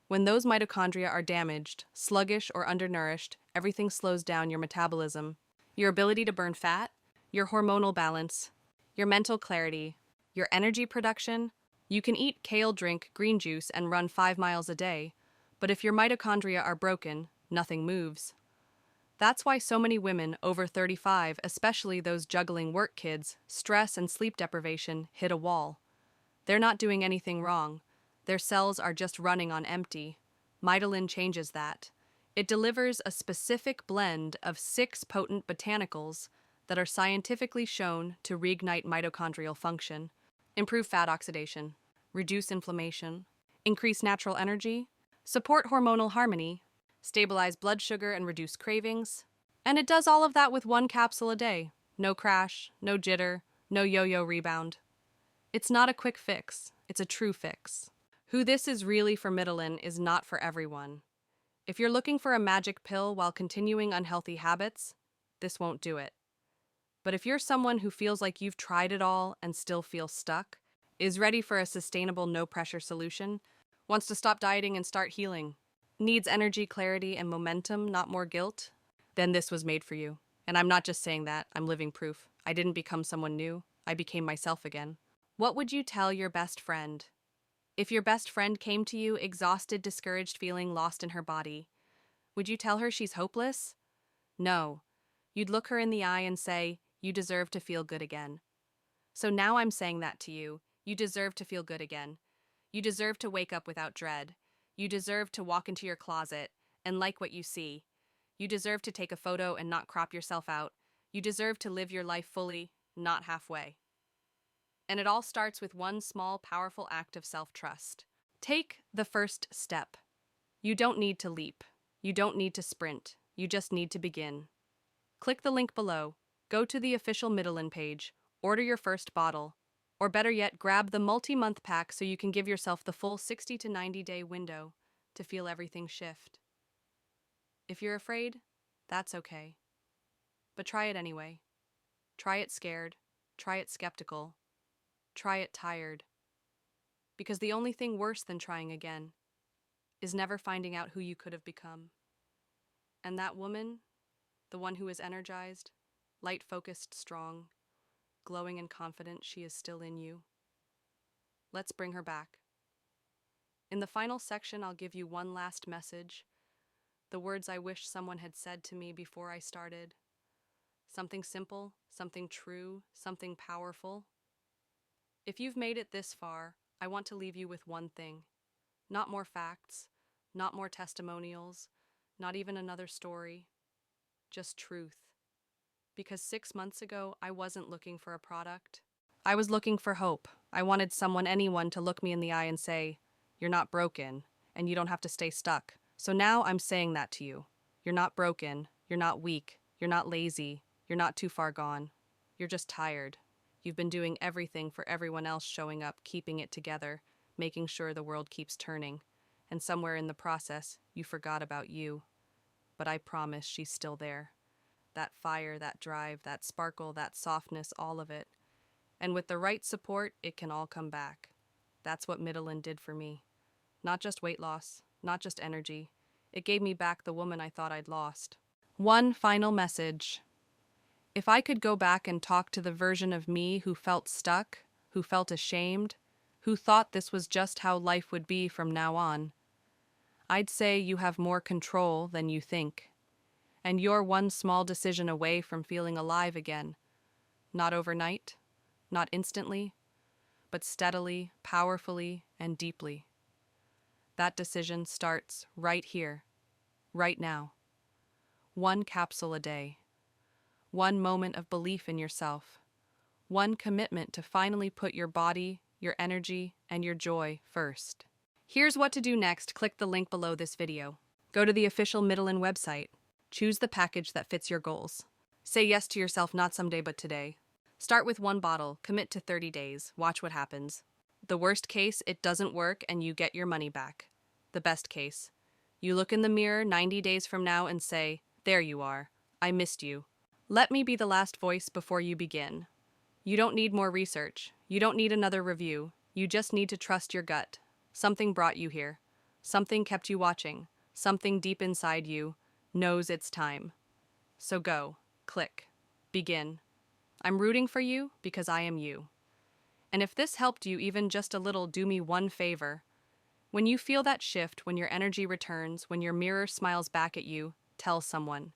When those mitochondria are damaged, sluggish, or undernourished, everything slows down: your metabolism, your ability to burn fat, your hormonal balance, your mental clarity, your energy production. You can eat kale, drink green juice, and run 5 miles a day, but if your mitochondria are broken, nothing moves. That's why so many women over 35, especially those juggling work kids, stress and sleep deprivation, hit a wall. They're not doing anything wrong. Their cells are just running on empty. Mitolyn changes that. It delivers a specific blend of 6 potent botanicals that are scientifically shown to reignite mitochondrial function, improve fat oxidation, reduce inflammation, increase natural energy, support hormonal harmony, stabilize blood sugar and reduce cravings. And it does all of that with 1 capsule a day. No crash, no jitter, no yo-yo rebound. It's not a quick fix, it's a true fix. Who this is really for Mitolyn is not for everyone. If you're looking for a magic pill while continuing unhealthy habits, this won't do it. But if you're someone who feels like you've tried it all and still feels stuck, is ready for a sustainable, no-pressure solution, wants to stop dieting and start healing, needs energy, clarity, and momentum, not more guilt, then this was made for you. And I'm not just saying that, I'm living proof. I didn't become someone new, I became myself again. What would you tell your best friend? If your best friend came to you exhausted, discouraged, feeling lost in her body, would you tell her she's hopeless? No. You'd look her in the eye and say, you deserve to feel good again. So now I'm saying that to you. You deserve to feel good again. You deserve to wake up without dread. You deserve to walk into your closet and like what you see. You deserve to take a photo and not crop yourself out. You deserve to live your life fully, not halfway. And it all starts with one small, powerful act of self-trust. Take the first step. You don't need to leap. You don't need to sprint. You just need to begin. Click the link below. Go to the official Mitolyn page. Order your first bottle. Or better yet, grab the multi-month pack so you can give yourself the full 60 to 90-day window to feel everything shift. If you're afraid, that's okay. But try it anyway. Try it scared. Try it skeptical. Try it tired. Because the only thing worse than trying again is never finding out who you could have become. And that woman, the one who is energized, light-focused, strong, glowing and confident, she is still in you. Let's bring her back. In the final section, I'll give you one last message, the words I wish someone had said to me before I started. Something simple, something true, something powerful. If you've made it this far, I want to leave you with one thing. Not more facts, not more testimonials, Not even another story, just truth. Because 6 months ago, I wasn't looking for a product. I was looking for hope. I wanted anyone to look me in the eye and say, "You're not broken, and you don't have to stay stuck." So now I'm saying that to you. You're not broken, you're not weak, you're not lazy, you're not too far gone. You're just tired. You've been doing everything for everyone else, showing up, keeping it together, making sure the world keeps turning. And somewhere in the process, you forgot about you. But I promise she's still there. That fire, that drive, that sparkle, that softness, all of it. And with the right support, it can all come back. That's what Mitolyn did for me. Not just weight loss, not just energy. It gave me back the woman I thought I'd lost. One final message. If I could go back and talk to the version of me who felt stuck, who felt ashamed, who thought this was just how life would be from now on, I'd say you have more control than you think. And you're one small decision away from feeling alive again. Not overnight, not instantly, but steadily, powerfully, and deeply. That decision starts right here, right now. One capsule a day. One moment of belief in yourself. One commitment to finally put your body, your energy, and your joy first. Here's what to do next. Click the link below this video. Go to the official Mitolyn website. Choose the package that fits your goals. Say yes to yourself, not someday, but today. Start with one bottle, commit to 30 days, watch what happens. The worst case, it doesn't work and you get your money back. The best case, you look in the mirror 90 days from now and say, "There you are. I missed you." Let me be the last voice before you begin. You don't need more research. You don't need another review. You just need to trust your gut. Something brought you here. Something kept you watching. Something deep inside you knows it's time. So go, click, begin. I'm rooting for you because I am you. And if this helped you even just a little, do me one favor. When you feel that shift, when your energy returns, when your mirror smiles back at you, tell someone.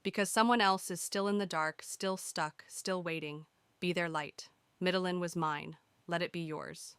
Because someone else is still in the dark, still stuck, still waiting. Be their light. Mitolyn was mine. Let it be yours.